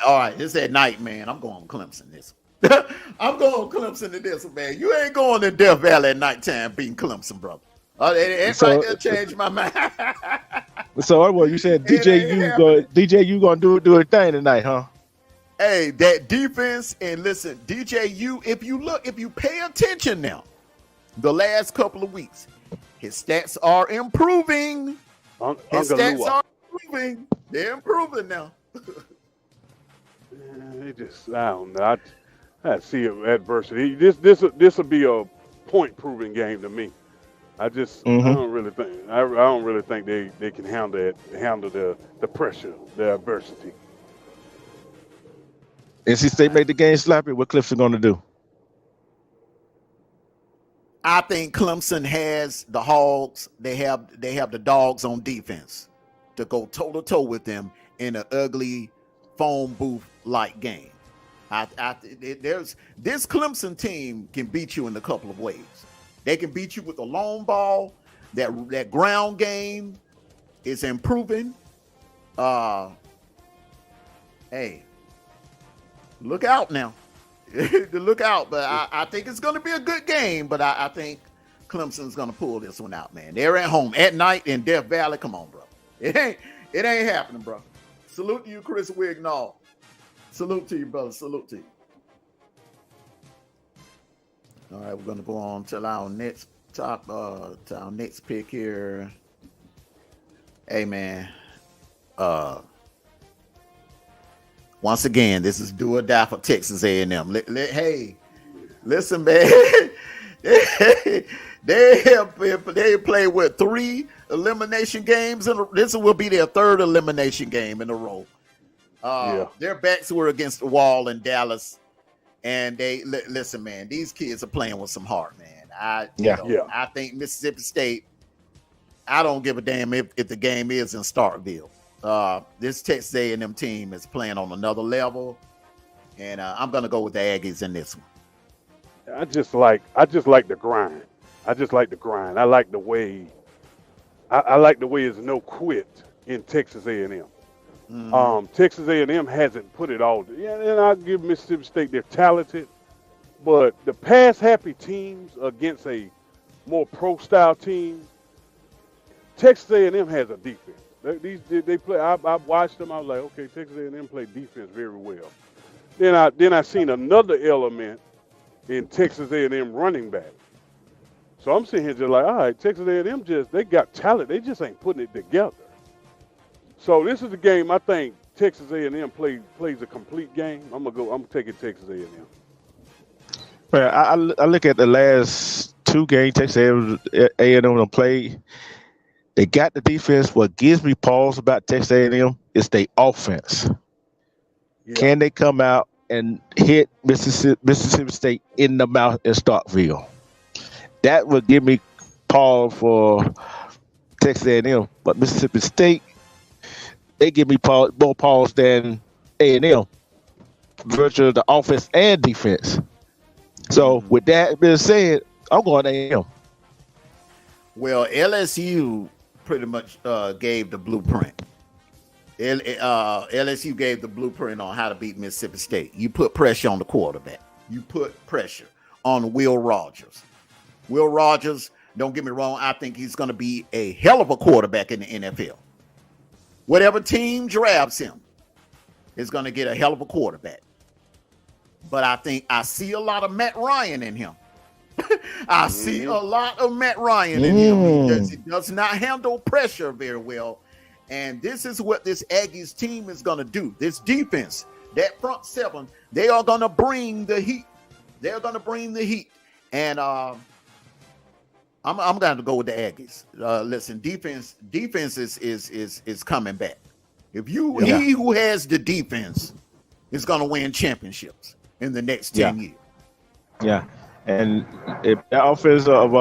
Speaker 1: All right, it's at night, man. I'm going Clemson this one. I'm going Clemson to this one, man. You ain't going to Death Valley at nighttime beating Clemson, brother. It might change my mind.
Speaker 5: So, well, you said DJU gonna do a thing tonight, huh?
Speaker 1: Hey, that defense, and listen, DJU, if you pay attention now, the last couple of weeks, his stats are improving. His stats are improving. They're improving now.
Speaker 2: I don't know. I see adversity. This will be a point proving game to me. I don't really think they can handle the pressure, the adversity.
Speaker 5: NC State made the game sloppy. What Clemson going to do?
Speaker 1: I think Clemson has the Hogs. They have the dogs on defense to go toe to toe with them in an ugly phone booth like game. This Clemson team can beat you in a couple of ways. They can beat you with a long ball. That ground game is improving. Hey, look out now. Look out. But I think it's going to be a good game. But I think Clemson's going to pull this one out, man. They're at home at night in Death Valley. Come on, bro. It ain't happening, bro. Salute to you, Chris Wignall. Salute to you, brother. Salute to you. All right, we're gonna go on to our next pick here. Hey, man. Once again, this is do or die for Texas A&M. Hey, listen, man. they play with 3 elimination games, and this will be their 3rd elimination game in a row. Their backs were against the wall in Dallas, and they listen, man. These kids are playing with some heart, man. I think Mississippi State. I don't give a damn if the game is in Starkville. This Texas A&M team is playing on another level, and I'm gonna go with the Aggies in this one.
Speaker 2: I just like the grind. I like the way. I like the way it's no quit in Texas A&M. Texas A&M hasn't put it all. Yeah, and I'll give Mississippi State, they're talented, but the pass happy teams against a more pro style team, Texas A&M has a defense. They play. I watched them. I was like, okay, Texas A&M play defense very well. Then I seen another element in Texas A&M running back. So I'm sitting here just like, all right, Texas A&M they got talent. They just ain't putting it together. So this is the game I think Texas A&M plays a complete game. I'm taking Texas A&M.
Speaker 5: Well, I look at the last 2 games Texas A&M played. They got the defense. What gives me pause about Texas A&M is their offense. Yeah. Can they come out and hit Mississippi State in the mouth in Starkville? That would give me pause for Texas A&M. But Mississippi State, they give me more pause than A&M, virtually the offense and defense. So with that being said, I'm going A&M.
Speaker 1: Well, LSU pretty much gave the blueprint. LSU gave the blueprint on how to beat Mississippi State. You put pressure on the quarterback. You put pressure on Will Rogers. Will Rogers, don't get me wrong, I think he's going to be a hell of a quarterback in the NFL. Whatever team drafts him is going to get a hell of a quarterback. But I think I see a lot of Matt Ryan in him. I see a lot of Matt Ryan in him. He does not handle pressure very well. And this is what this Aggies team is going to do. This defense, that front seven, they are going to bring the heat. They're going to bring the heat. And I'm going to go with the Aggies. Listen, defense is coming back. He who has the defense is going to win championships in the next 10 years.
Speaker 5: Yeah. And if the offense of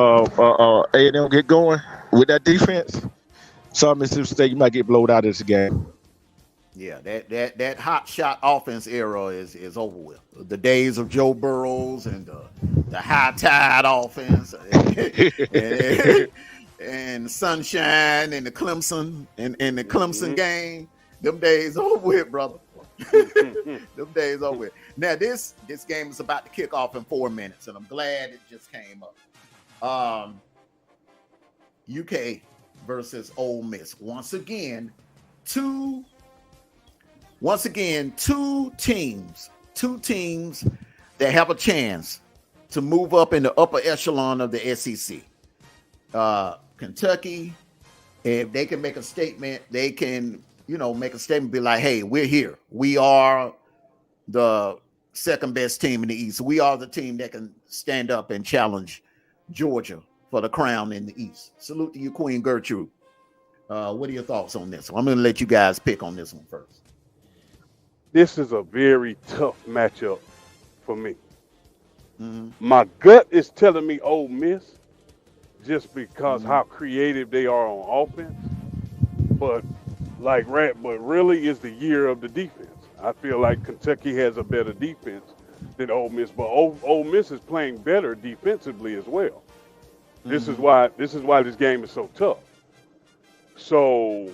Speaker 5: A&M get going with that defense, some Mississippi State, you might get blown out of this game.
Speaker 1: Yeah, that hot shot offense era is over with. The days of Joe Burrows and the high tide offense and Sunshine and the Clemson and the Clemson game. Them days over with, brother. Them days over with. Now this game is about to kick off in 4 minutes, and I'm glad it just came up. UK versus Ole Miss. Once again, two teams that have a chance to move up in the upper echelon of the SEC. Kentucky, if they can make a statement, they can, make a statement, be like, hey, we're here. We are the second best team in the East. We are the team that can stand up and challenge Georgia for the crown in the East. Salute to you, Queen Gertrude. What are your thoughts on this one? I'm going to let you guys pick on this one first.
Speaker 2: This is a very tough matchup for me. My gut is telling me Ole Miss just because how creative they are on offense. But really is the year of the defense. I feel like Kentucky has a better defense than Ole Miss, but Ole Miss is playing better defensively as well. This is why this game is so tough. So,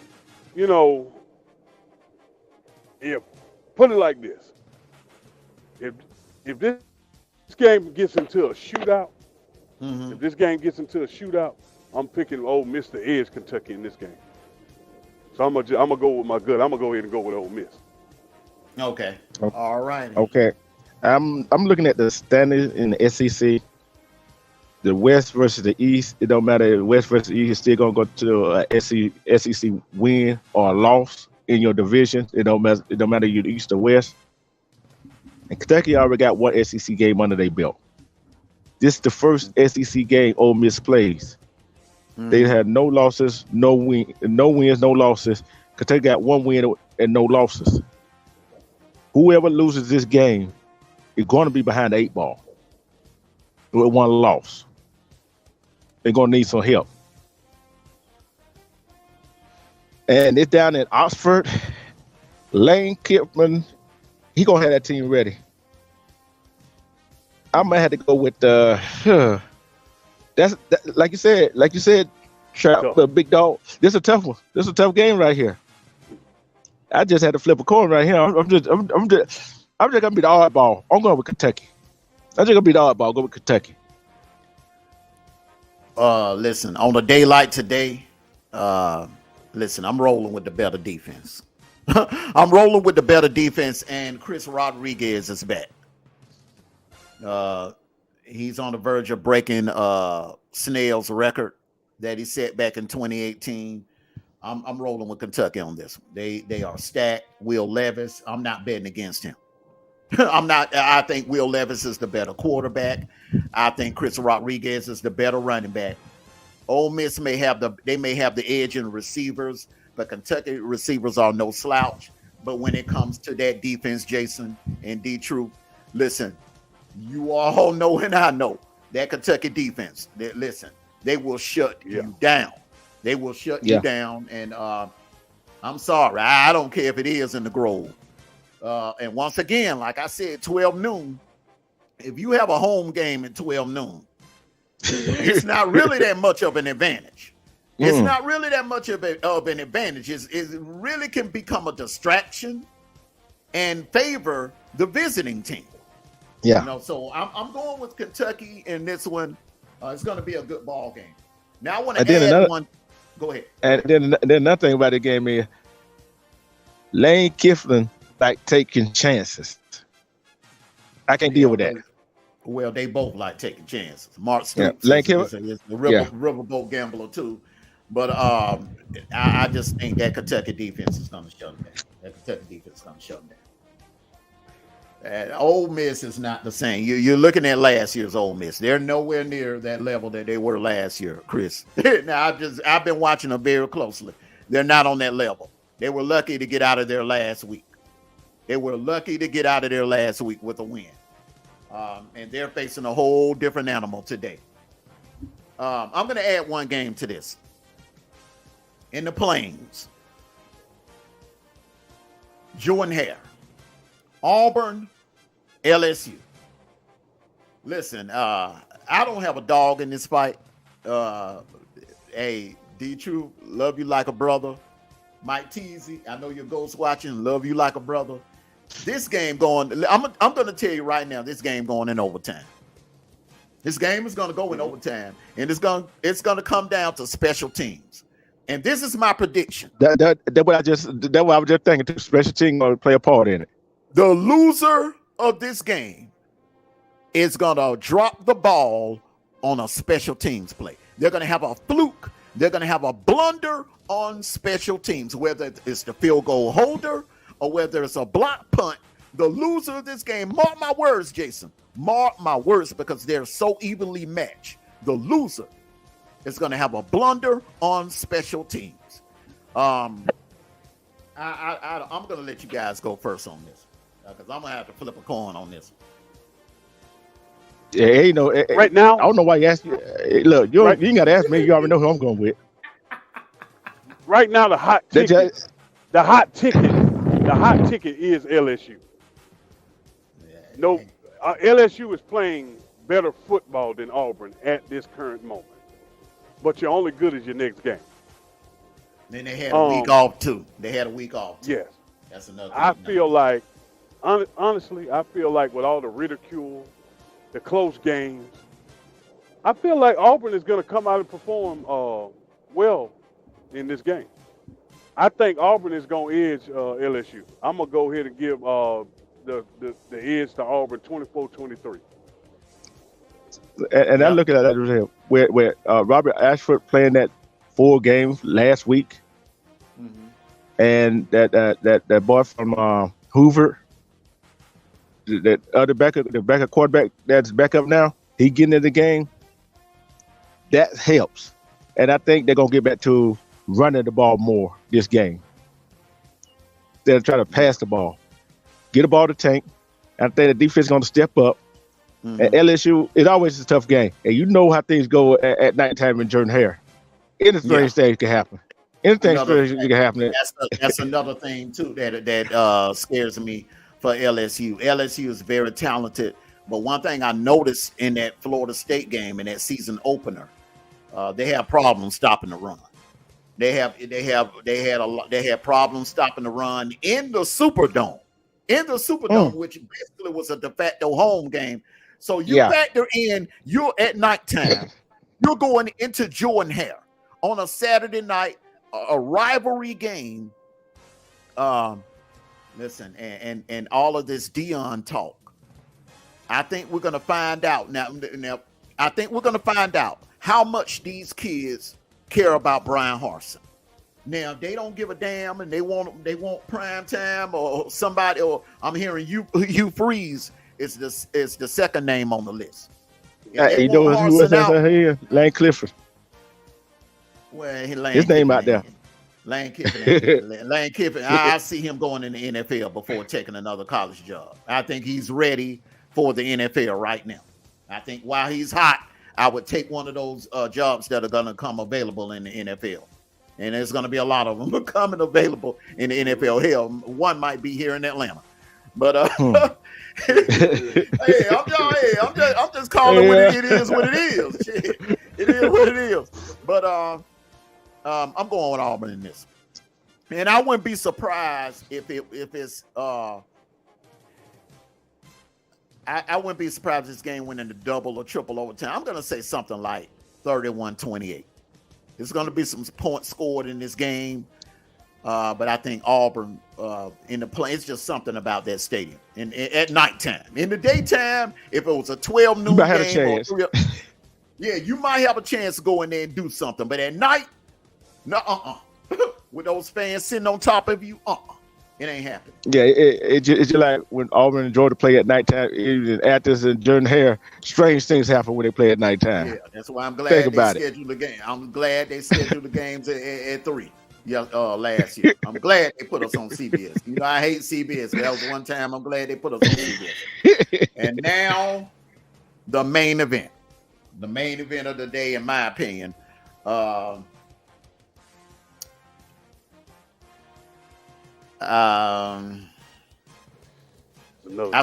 Speaker 2: if put it like this, if this game gets into a shootout, I'm picking Ole Miss to edge Kentucky in this game. So I'm gonna go with my gut. I'm gonna go ahead and go with Ole Miss.
Speaker 1: Okay. All right.
Speaker 5: Okay. I'm looking at the standings in the SEC. The West versus the East. It don't matter. West versus East is still gonna go to a SEC win or a loss in your division. It don't matter you the East or West. And Kentucky already got one SEC game under their belt. This is the first SEC game Ole Miss plays. They had no losses, no wins, no losses. Kentucky got one win and no losses. Whoever loses this game is going to be behind the 8 ball with one loss. They're going to need some help. And it's down in Oxford. Lane Kiffin, he going to have that team ready. I might have to go with like you said, the big dog. This is a tough one. This is a tough game right here. I just had to flip a coin right here. I'm just gonna be the oddball. I'm going with Kentucky. I'm just gonna be the oddball. Go with Kentucky.
Speaker 1: Listen, on a day like today, I'm rolling with the better defense. I'm rolling with the better defense, and Chris Rodriguez is back. He's on the verge of breaking Snell's record that he set back in 2018. I'm rolling with Kentucky on this one. They are stacked. Will Levis, I'm not betting against him. I think Will Levis is the better quarterback. I think Chris Rodriguez is the better running back. Ole Miss may have the edge in receivers, but Kentucky receivers are no slouch. But when it comes to that defense, Jason and D-Truth, listen, you all know and I know that Kentucky defense, they will shut you down. They will shut you down. And I'm sorry. I don't care if it is in the Grove. And once again, like I said, 12 noon, if you have a home game at 12 noon, It's not really that much of an advantage. It's
Speaker 5: Mm.
Speaker 1: not really that much of an advantage. It really can become a distraction and favor the visiting team.
Speaker 5: Yeah.
Speaker 1: You know, so I'm going with Kentucky in this one. It's going to be a good ball game. Now I want
Speaker 5: And
Speaker 1: to
Speaker 5: then
Speaker 1: add
Speaker 5: another,
Speaker 1: one. Go ahead.
Speaker 5: and then another thing about the game is Lane Kiffin like taking chances. I can't deal with that.
Speaker 1: Well, they both like taking chances. Mark
Speaker 5: Yeah,
Speaker 1: Stoops
Speaker 5: Lane
Speaker 1: is
Speaker 5: Kiffin.
Speaker 1: a
Speaker 5: Yeah.
Speaker 1: riverboat gambler too. But I just think that Kentucky defense is going to shut them down. That Kentucky defense is going to shut them down. Ole Miss is not the same. You're looking at last year's Ole Miss. They're nowhere near that level that they were last year, Chris. Now I've been watching them very closely. They're not on that level. They were lucky to get out of there last week. They were lucky to get out of there last week with a win. And they're facing a whole different animal today. I'm going to add one game to this. In the Plains, Jordan Hare, Auburn, LSU. Listen, I don't have a dog in this fight. Hey, D-True, love you like a brother. Mike Teasy, I know you're ghost watching, love you like a brother. This game going, I'm going to tell you right now, this game going in overtime. This game is going to go in overtime, and it's going to come down to special teams. And this is my prediction.
Speaker 5: That what I was just thinking. Too. Special team going to play a part in it.
Speaker 1: The loser of this game is going to drop the ball on a special teams play. They're going to have a fluke. They're going to have a blunder on special teams, whether it's the field goal holder or whether it's a block punt. The loser of this game, mark my words, Jason, mark my words, because they're so evenly matched. The loser is going to have a blunder on special teams. I'm going to let you guys go first on this because I'm going to have to flip a coin on this.
Speaker 5: Yeah, you know,
Speaker 2: Right now,
Speaker 5: I don't know why you asked me. Look, you ain't got to ask me. You already know who I'm going with.
Speaker 2: right now, the hot ticket is LSU. No, LSU is playing better football than Auburn at this current moment. But you're only good as your next game.
Speaker 1: Then they had a week off too.
Speaker 2: Yes.
Speaker 1: That's another.
Speaker 2: I feel like, honestly, I feel like with all the ridicule, the close games, I feel like Auburn is going to come out and perform well in this game. I think Auburn is going to edge LSU. I'm going to go ahead and give the edge to Auburn 24-23.
Speaker 5: And I look at that where Robert Ashford playing that 4 games last week, and that boy from Hoover, that other the backup quarterback that's back up now, he getting in the game. That helps, and I think they're gonna get back to running the ball more this game. They're trying to pass the ball, get the ball to Tank. I think the defense is gonna step up. And LSU, it's always a tough game. And you know how things go at nighttime in Jordan Hare. Anything strange can happen. Anything strange can happen.
Speaker 1: That's another thing, too, that scares me for LSU. LSU is very talented. But one thing I noticed in that Florida State game, in that season opener, they have problems stopping the run. They had problems stopping the run in the Superdome. Which basically was a de facto home game. So you factor in, you're at nighttime, you're going into Jordan Hare on a Saturday night, a rivalry game. Listen, and all of this Dion talk. I think we're gonna find out now. I think we're gonna find out how much these kids care about Brian Harsin. Now they don't give a damn, and they want prime time or somebody. Or I'm hearing Hugh Freeze is the second name on the list.
Speaker 5: You know who was here? Lane Clifford.
Speaker 1: Well,
Speaker 5: his name out there.
Speaker 1: Lane Kiffin. Lane Kiffin. I see him going in the NFL before taking another college job. I think he's ready for the NFL right now. I think while he's hot, I would take one of those jobs that are going to come available in the NFL. And there's going to be a lot of them becoming available in the NFL. Hell, one might be here in Atlanta. But I'm just calling what it is. What it is. Shit. It is what it is. But I'm going with Auburn in this. And I wouldn't be surprised if it's I wouldn't be surprised if this game went into double or triple overtime. I'm gonna say something like 31-28. There's gonna be some points scored in this game. But I think Auburn in the play, it's just something about that stadium. And at nighttime, in the daytime, if it was a 12 noon game, yeah, you might have a chance to go in there and do something. But at night, no, with those fans sitting on top of you, it ain't happening.
Speaker 5: Yeah, it's just like when Auburn and Georgia play at nighttime. Even actors and during hair, strange things happen when they play at nighttime.
Speaker 1: Yeah, that's why I'm glad they scheduled the game. I'm glad they scheduled the games at 3. Yeah, last year. I'm glad they put us on CBS. You know, I hate CBS. That was one time. I'm glad they put us on CBS. And now, the main event. The main event of the day, in my opinion. I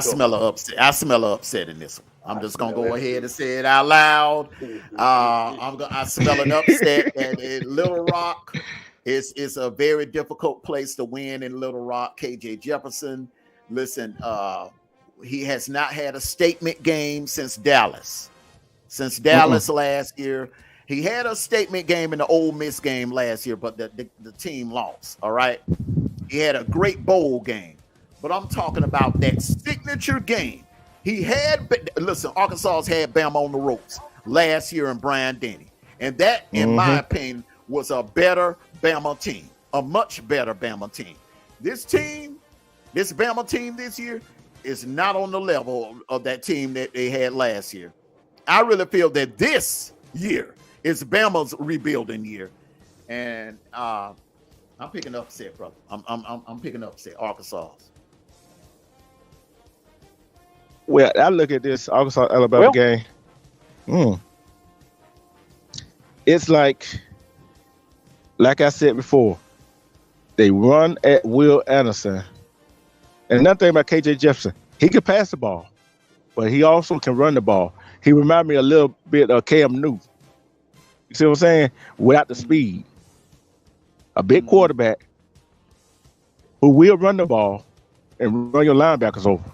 Speaker 1: smell an upset. I smell an upset in this one. I'm just gonna go ahead and say it out loud. I smell an upset at Little Rock. It's a very difficult place to win in Little Rock. KJ Jefferson, listen, he has not had a statement game since Dallas. Last year. He had a statement game in the Ole Miss game last year, but the team lost, all right? He had a great bowl game, but I'm talking about that signature game. Arkansas's had Bama on the ropes last year in Brian Denny. And that, in my opinion, was a better Bama team, a much better Bama team. This Bama team this year is not on the level of that team that they had last year. I really feel that this year is Bama's rebuilding year, and I'm picking upset, brother. I'm picking upset Arkansas.
Speaker 5: Well, I look at this Arkansas-Alabama game. It's like I said before, they run at Will Anderson. And another thing about KJ Jefferson, he can pass the ball, but he also can run the ball. He reminds me a little bit of Cam Newton. You see what I'm saying? Without the speed. A big quarterback who will run the ball and run your linebackers over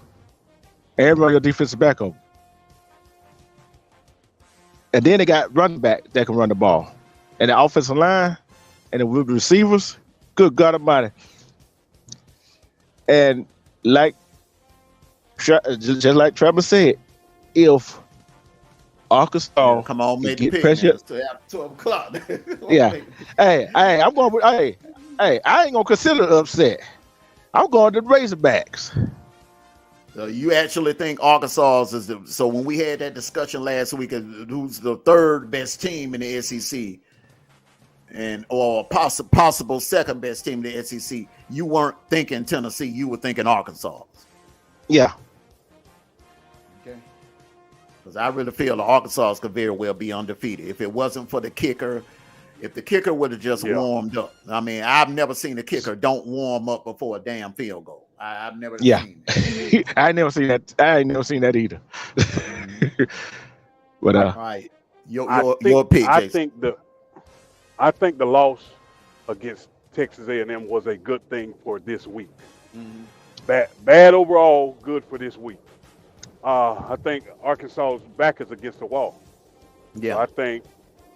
Speaker 5: and run your defensive back over. And then they got running back that can run the ball. And the offensive line and the receivers, good God Almighty. And just like Trevor said, if Arkansas
Speaker 1: come on, make
Speaker 5: get
Speaker 1: the
Speaker 5: pressure
Speaker 1: to 12 o'clock.
Speaker 5: Yeah. I ain't gonna consider the upset. I'm going to the Razorbacks.
Speaker 1: So you actually think Arkansas is so when we had that discussion last week of who's the third best team in the SEC or possible second best team in the SEC, you weren't thinking Tennessee, you were thinking Arkansas.
Speaker 5: Yeah.
Speaker 1: Okay. Because I really feel the Arkansas could very well be undefeated. If it wasn't for the kicker, if the kicker would have just warmed up. I mean, I've never seen a kicker don't warm up before a damn field goal. I've never seen that.
Speaker 5: I ain't never seen that. I ain't never seen that either. But
Speaker 1: all right. Your pick, Jason.
Speaker 2: I think the loss against Texas A&M was a good thing for this week. Bad overall, good for this week. I think Arkansas's back is against the wall.
Speaker 1: Yeah.
Speaker 2: So I think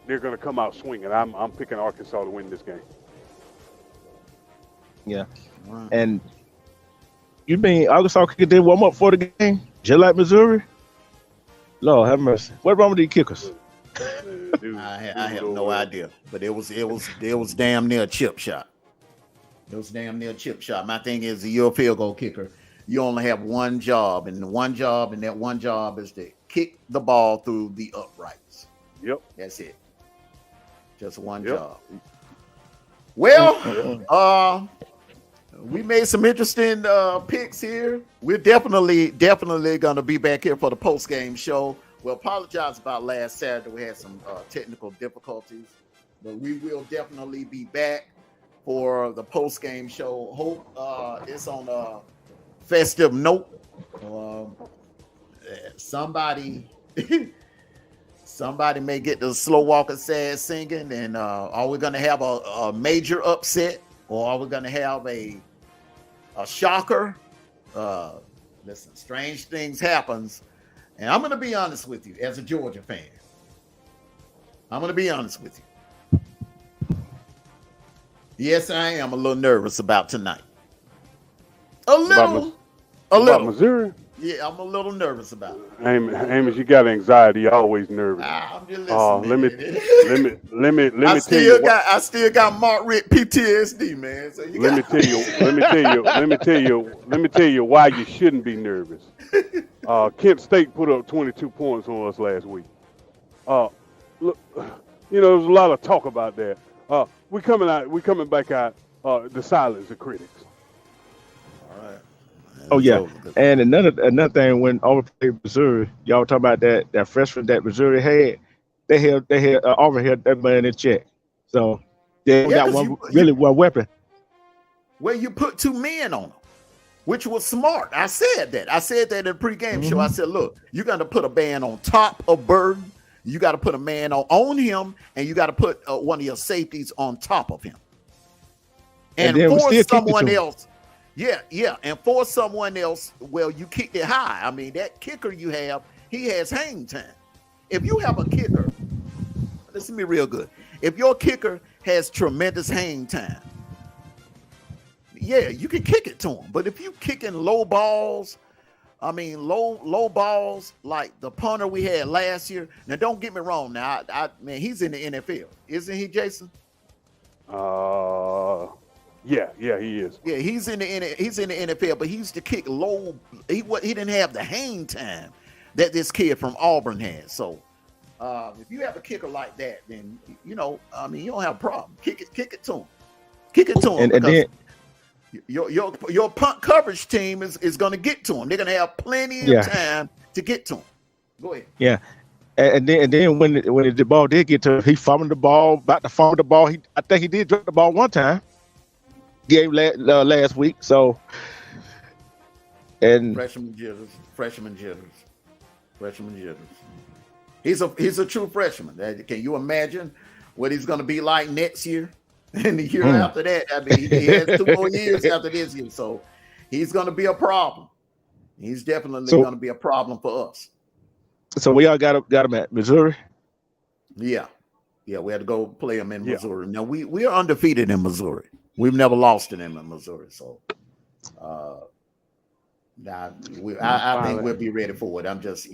Speaker 2: they're going to come out swinging. I'm picking Arkansas to win this game.
Speaker 5: Yeah. And you mean Arkansas did warm up for the game, just like Missouri? Lord have mercy. What's wrong with these kickers?
Speaker 1: I have no idea, but it was damn near a chip shot. It was damn near a chip shot. My thing is, you're a field goal kicker. You only have one job, and that one job is to kick the ball through the uprights.
Speaker 2: Yep,
Speaker 1: that's it. Just one job. Well, we made some interesting picks here. We're definitely going to be back here for the post-game show. We'll apologize about last Saturday. We had some technical difficulties, but we will definitely be back for the post-game show. Hope it's on a festive note. Um, somebody somebody may get the slow walker sad singing, and are we gonna have a major upset, or are we gonna have a shocker? Listen, strange things happens, and I'm gonna be honest with you as a Georgia fan. I'm gonna be honest with you. Yes, I am a little nervous about tonight. A little.
Speaker 2: About Missouri?
Speaker 1: Yeah, I'm a little nervous about it.
Speaker 2: Amos, you got anxiety. You're always nervous.
Speaker 1: I'm just listening.
Speaker 2: Let me
Speaker 1: I
Speaker 2: tell you.
Speaker 1: I still got Mark Rick PTSD, man. So
Speaker 2: let me tell you why you shouldn't be nervous. Kent State put up 22 points on us last week. Look, there was a lot of talk about that. We coming back out. The silence of critics.
Speaker 1: All right.
Speaker 5: Oh yeah, and another thing, when Auburn played Missouri, y'all talking about that freshman that Missouri had, they had Auburn held that man in check, so they got one weapon.
Speaker 1: Well, you put 2 men on them, which was smart. I said that in the pregame show. I said, look, you got to put a man on top of Burden, you got to put a man on him, and you got to put one of your safeties on top of him, and force someone else. Yeah, and for someone else, well, you kicked it high. I mean, that kicker you have, he has hang time. If you have a kicker, listen to me real good. If your kicker has tremendous hang time, yeah, you can kick it to him. But if you kicking low balls, low balls like the punter we had last year. Now, don't get me wrong. Now, man, he's in the NFL, isn't he, Jason?
Speaker 2: Yeah, he is.
Speaker 1: Yeah, he's in the NFL, but he used to kick low. He didn't have the hang time that this kid from Auburn has. So, if you have a kicker like that, then you don't have a problem. Kick it to him. Kick it to him. And then your punt coverage team is going to get to him. They're going to have plenty of time to get to him. Go ahead.
Speaker 5: Yeah. And then when the ball did get to him, he fumbled the ball, about to fumble the ball. I think he did drop the ball one time. Game last week, so and
Speaker 1: freshman jitters. He's a true freshman. Can you imagine what he's going to be like next year and the year after that? I mean, he has 2 more years after this year, so he's going to be a problem. He's definitely going to be a problem for us.
Speaker 5: So we all got him at Missouri.
Speaker 1: Yeah, we had to go play him in Missouri. Now we are undefeated in Missouri. We've never lost to them in Missouri, so I think we'll be ready for it. I'm just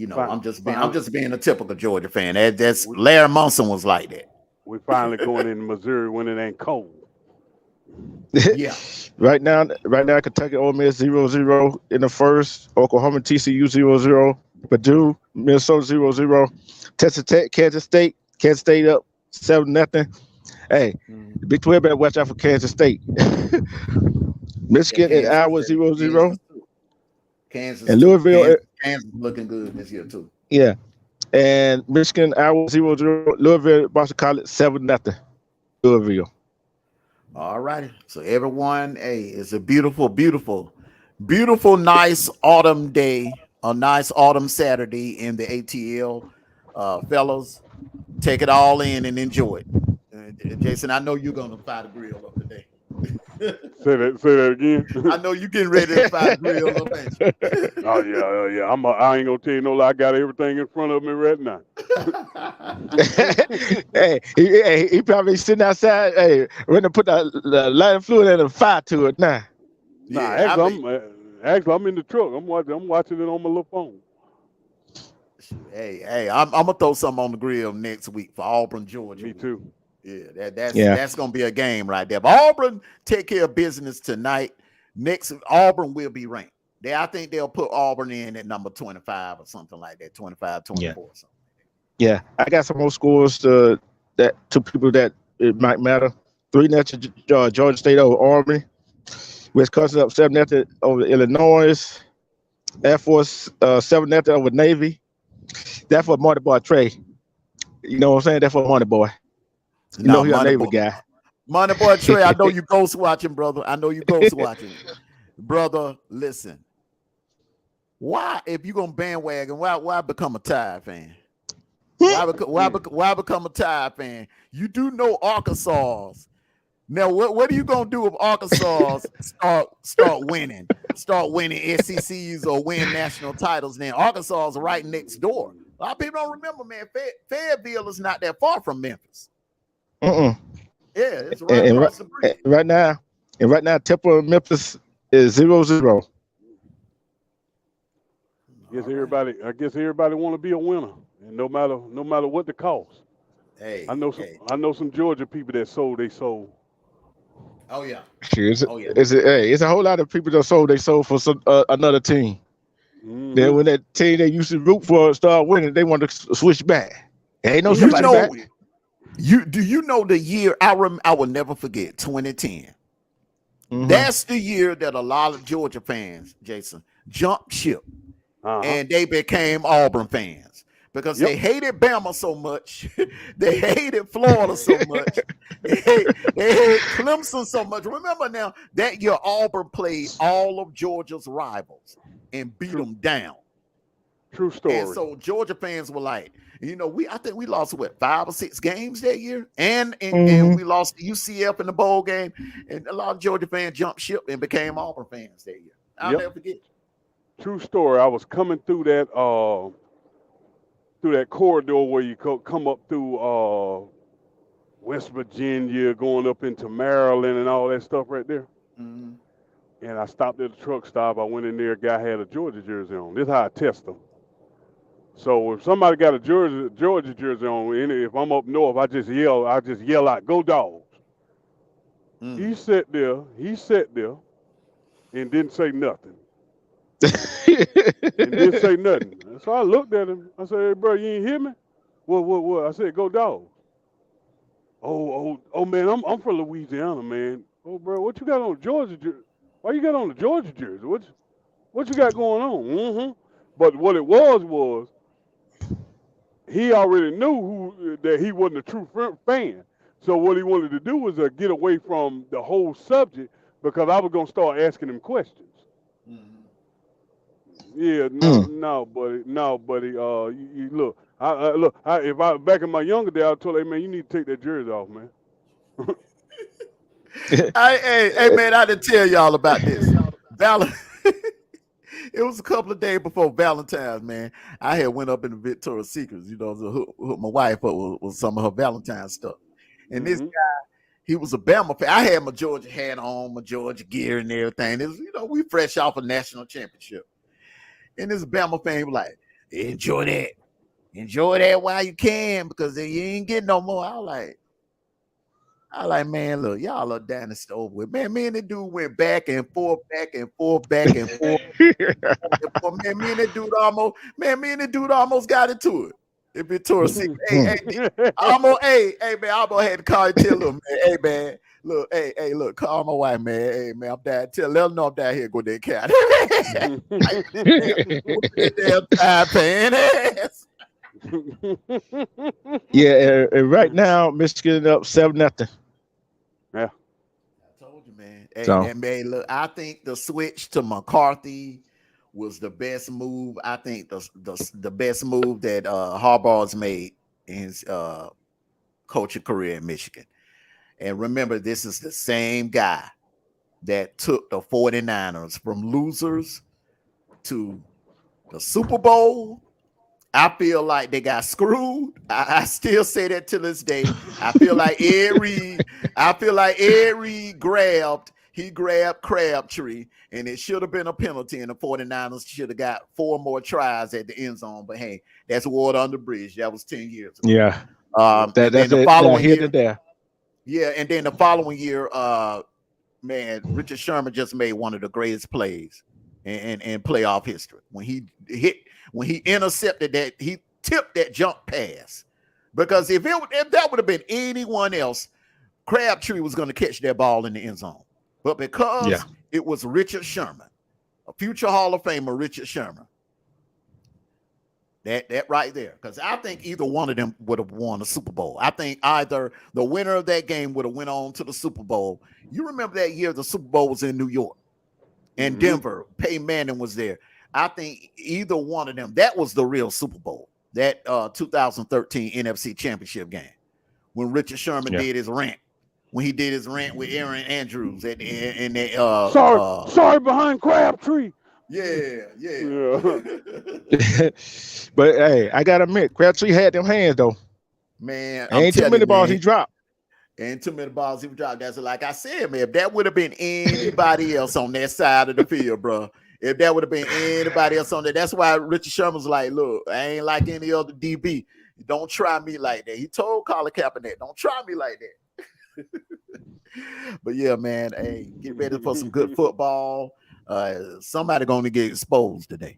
Speaker 1: being a typical Georgia fan. That's Larry Munson was like that.
Speaker 2: We're finally going in Missouri when it ain't cold.
Speaker 1: Yeah.
Speaker 5: Right now, Kentucky Ole Miss 0-0 in the first. Oklahoma TCU 0-0. Purdue Minnesota 0-0. Texas Tech Kansas State up 7-0. Hey, the Big 12 better watch out for Kansas State. Michigan and Iowa 0-0.
Speaker 1: Kansas
Speaker 5: and Louisville.
Speaker 1: Kansas looking good this year too.
Speaker 5: Yeah, and Michigan Iowa 0-0. Louisville Boston College 7-0. Louisville.
Speaker 1: All righty. So everyone, it's a beautiful, nice autumn day, a nice autumn Saturday in the ATL. Fellas, take it all in and enjoy it. Jason, I know you're gonna fire the grill up today.
Speaker 2: Say that again.
Speaker 1: I know you're getting ready to fire the grill up, ain't you?
Speaker 2: Oh yeah. I ain't gonna tell you no lie. I got everything in front of me right now.
Speaker 5: he probably sitting outside. Hey, we're gonna put the lighter fluid and a fire to it now.
Speaker 2: Actually, I'm in the truck. I'm watching it on my little phone.
Speaker 1: Hey, I'm gonna throw something on the grill next week for Auburn, Georgia.
Speaker 2: Me too.
Speaker 1: Yeah, that's gonna be a game right there. But Auburn take care of business tonight. Next, Auburn will be ranked. I think they'll put Auburn in at number 25 or something like that, 25, 24 or something.
Speaker 5: Yeah, I got some more scores to people that it might matter. 3-0 Georgia State over Army. Wisconsin up 7-0 over Illinois. Air Force 7-0 over Navy. That's for Marty Boy Trey. You know what I'm saying? That's for Marty Boy. You know he's a Navy guy.
Speaker 1: Money Boy Trey, I know you ghost watching, brother. Brother, listen. why, if you're gonna bandwagon, why become a Tide fan? Why become a Tide fan? You do know Arkansas. Now, what are you gonna do if Arkansas start winning SECs or win national titles? Then Arkansas is right next door. A lot of people don't remember, man. Fayetteville is not that far from Memphis.
Speaker 5: Mm-mm.
Speaker 1: Yeah, it's right across the bridge.
Speaker 5: Right now, Temple and Memphis is 0-0.
Speaker 2: I guess everybody want to be a winner, and no matter what the cost.
Speaker 1: Hey,
Speaker 2: I know some Georgia people that sold they soul.
Speaker 1: Oh yeah.
Speaker 5: Sure, it's a whole lot of people that sold they sold for some another team.
Speaker 2: Mm-hmm.
Speaker 5: Then when that team they used to root for start winning, they want to switch back. Ain't no somebody back.
Speaker 1: You know the year I will never forget 2010. Mm-hmm. That's the year that a lot of Georgia fans, Jason, jumped ship, and they became Auburn fans because they hated Bama so much, they hated Florida so much, they hated Clemson so much. Remember now that year Auburn played all of Georgia's rivals and beat them down.
Speaker 2: True story.
Speaker 1: And so Georgia fans were like, I think we lost 5 or 6 games that year, and we lost the UCF in the bowl game, and a lot of Georgia fans jumped ship and became Auburn fans that year. I'll never forget.
Speaker 2: True story. I was coming through that corridor where you come up through West Virginia, going up into Maryland and all that stuff right there.
Speaker 1: Mm-hmm.
Speaker 2: And I stopped at the truck stop. I went in there. A guy had a Georgia jersey on. This is how I test them. So if somebody got a Georgia jersey on, and if I'm up north, I just yell out, "Go Dogs!" Mm. He sat there, and didn't say nothing. So I looked at him. I said, "Hey, bro, you ain't hear me?" What? I said, "Go Dogs." Oh, man, I'm from Louisiana, man. Oh, bro, what you got on Georgia jersey? Why you got on the Georgia jersey? What you got going on? Mm-hmm. But what it was he already knew that he wasn't a true fan. So what he wanted to do was get away from the whole subject because I was gonna start asking him questions. Mm-hmm. Yeah, no, buddy. You look. If I back in my younger day, I told him, hey, man, you need to take that jersey off, man.
Speaker 1: Hey, man, I didn't tell y'all about this. It was a couple of days before Valentine's, man. I had went up in the Victoria's Secrets, to hook my wife up with some of her Valentine's stuff. And this guy, he was a Bama fan. I had my Georgia hat on, my Georgia gear and everything. It was, we fresh off a national championship. And this Bama fan was like, enjoy that while you can, because then you ain't getting no more. I was like, man, look, y'all are dynasty over with. Man, me and the dude went back and forth. Man, me and the dude almost got into it. If it tore hey, man, I almost had to call and tell him, man, hey, man, look, call my wife, man. Hey, man, I'm down. Let them know I'm down here. Go there, cat. Damn time paying ass.
Speaker 5: Yeah, and right now, Michigan up 7-0.
Speaker 2: Yeah.
Speaker 1: I told you, man. Hey, and man, look, I think the switch to McCarthy was the best move. I think the best move that Harbaugh's made in his coaching career in Michigan. And remember, this is the same guy that took the 49ers from losers to the Super Bowl. I feel like they got screwed. I still say that to this day. I feel like Erie grabbed Crabtree, and it should have been a penalty, and the 49ers should have got 4 more tries at the end zone. But hey, that's water under the bridge. That was 10 years ago.
Speaker 5: Yeah.
Speaker 1: That's the following year. There. Yeah, and then the following year, man, Richard Sherman just made one of the greatest plays in playoff history when he intercepted that, he tipped that jump pass. Because if that would have been anyone else, Crabtree was going to catch that ball in the end zone. But because it was Richard Sherman, a future Hall of Famer, Richard Sherman, that right there. Because I think either one of them would have won the Super Bowl. I think either the winner of that game would have went on to the Super Bowl. You remember that year the Super Bowl was in New York and Denver. Peyton Manning was there. I think either one of them, that was the real Super Bowl. That 2013 NFC Championship game when Richard Sherman did his rant. When he did his rant with Aaron Andrews at in that
Speaker 2: sorry behind Crabtree.
Speaker 1: Yeah.
Speaker 5: But hey, I gotta admit, Crabtree had them hands though.
Speaker 1: Man,
Speaker 5: Ain't too many balls he dropped.
Speaker 1: And too many balls he dropped. That's like I said, man. If that would have been anybody else on that side of the field, bro. If that would have been anybody else on there, that's why Richard Sherman was like, "Look, I ain't like any other DB. Don't try me like that." He told Colin Kaepernick, "Don't try me like that." But yeah, man. Hey, get ready for some good football. Somebody gonna get exposed today.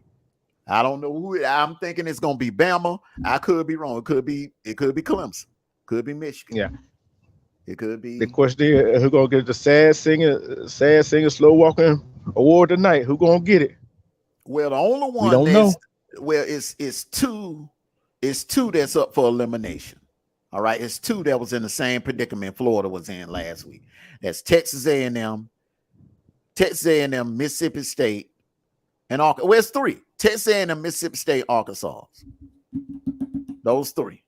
Speaker 1: I don't know who. I'm thinking it's gonna be Bama. I could be wrong. It could be Clemson. Could be Michigan.
Speaker 5: Yeah.
Speaker 1: It could be.
Speaker 5: The question is, who gonna get the sad singer, slow walking award tonight? Who gonna get it?
Speaker 1: Well, the only one
Speaker 5: we don't know.
Speaker 1: Well, it's two that's up for elimination. All right, it's two that was in the same predicament Florida was in last week. That's Texas A&M, Mississippi State, and Arkansas. Well, it's three: Texas A&M, Mississippi State, Arkansas. Those three.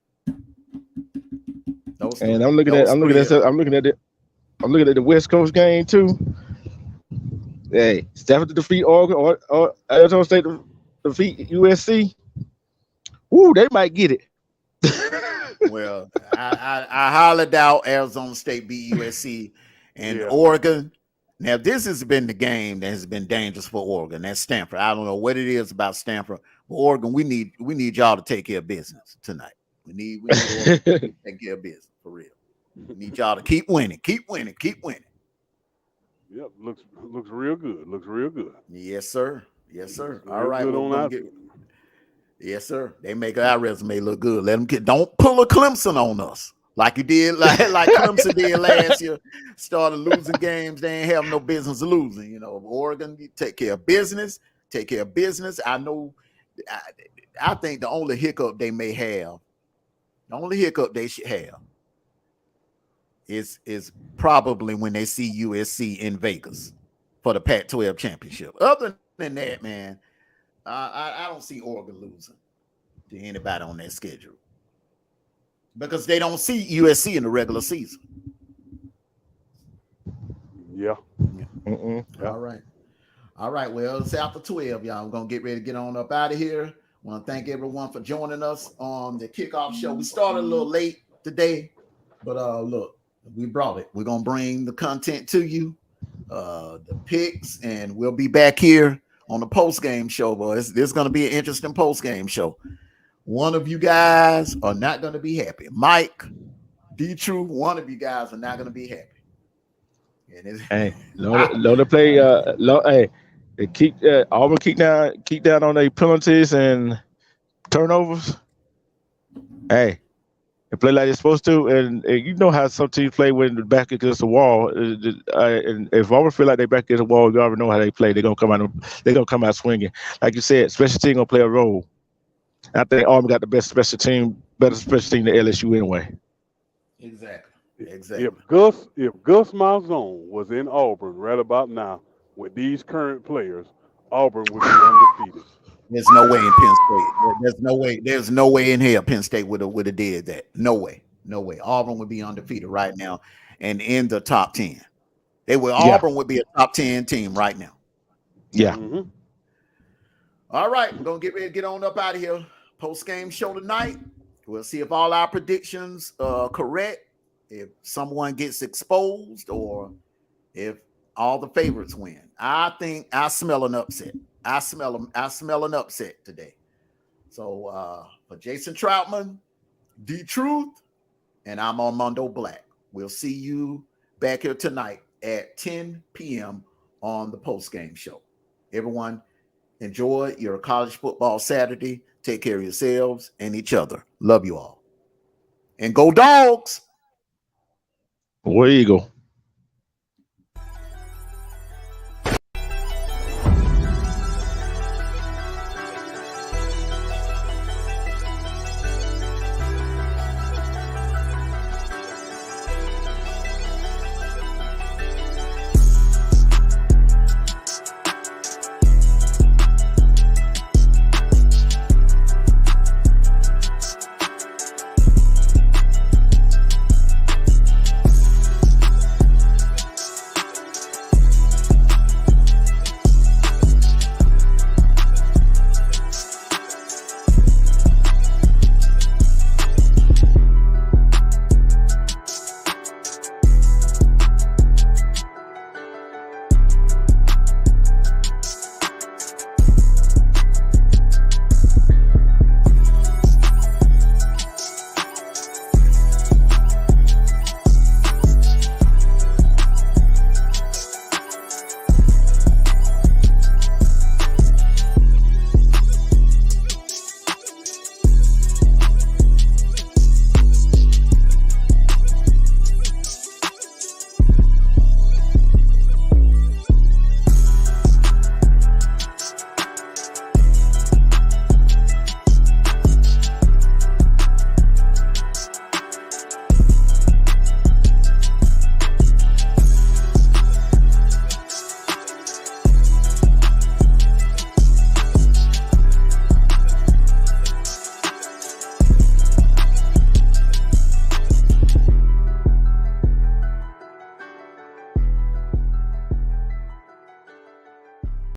Speaker 5: And I'm looking at the West Coast game too. Hey, Stanford to defeat Oregon or Arizona State to defeat USC. Woo, they might get it.
Speaker 1: Well, I highly doubt Arizona State beat USC and Oregon. Now, this has been the game that has been dangerous for Oregon. That's Stanford. I don't know what it is about Stanford, but Oregon, we need y'all to take care of business tonight. We need Oregon to take care of business for real. We need y'all to keep winning.
Speaker 2: Yep, looks real good. Looks real good.
Speaker 1: Yes, sir. All right. Yes, sir. They make our resume look good. Let them don't pull a Clemson on us like you did, like Clemson did last year. Started losing games they ain't have no business losing. You know, Oregon, you take care of business. I know. I think the only hiccup they may have, the only hiccup they should have, is probably when they see USC in Vegas for the Pac-12 championship. Other than that, man, I don't see Oregon losing to anybody on that schedule because they don't see USC in the regular season.
Speaker 2: Yeah.
Speaker 1: All right. Well, it's after 12, y'all. We're going to get ready to get on up out of here. I want to thank everyone for joining us on the kickoff show. We started a little late today, but look, we brought it. We're going to bring the content to you, the picks, and we'll be back here on the post-game show, boys. This is going to be an interesting post-game show. One of you guys are not going to be happy. Mike, D-True, one of you guys are not going to be happy.
Speaker 5: Hey, load the play. Hey, keep Auburn keep down on their penalties and turnovers. Hey, they play like they're supposed to, and you know how some teams play when the back against the wall. And if Auburn feel like they back against the wall, you already know how they play. They're gonna come out. They're gonna come out swinging, like you said. Special team gonna play a role. I think Auburn got the better special team than LSU anyway.
Speaker 1: Exactly.
Speaker 2: If Gus Malzahn was in Auburn right about now with these current players, Auburn would be undefeated.
Speaker 1: There's no way in Penn State. There's no way in hell Penn State would have did that. No way. Auburn would be undefeated right now and in the top 10. Auburn would be a top 10 team right now.
Speaker 5: Yeah.
Speaker 2: Mm-hmm.
Speaker 1: All right, we're gonna get ready to get on up out of here. Post-game show tonight. We'll see if all our predictions are correct, if someone gets exposed, or if all the favorites win. I think I smell an upset. I smell an upset today. So for Jason Troutman, D-Truth, and I'm Armando Black. We'll see you back here tonight at 10 p.m. on the post-game show. Everyone, enjoy your college football Saturday. Take care of yourselves and each other. Love you all. And go Dogs!
Speaker 5: Where you go?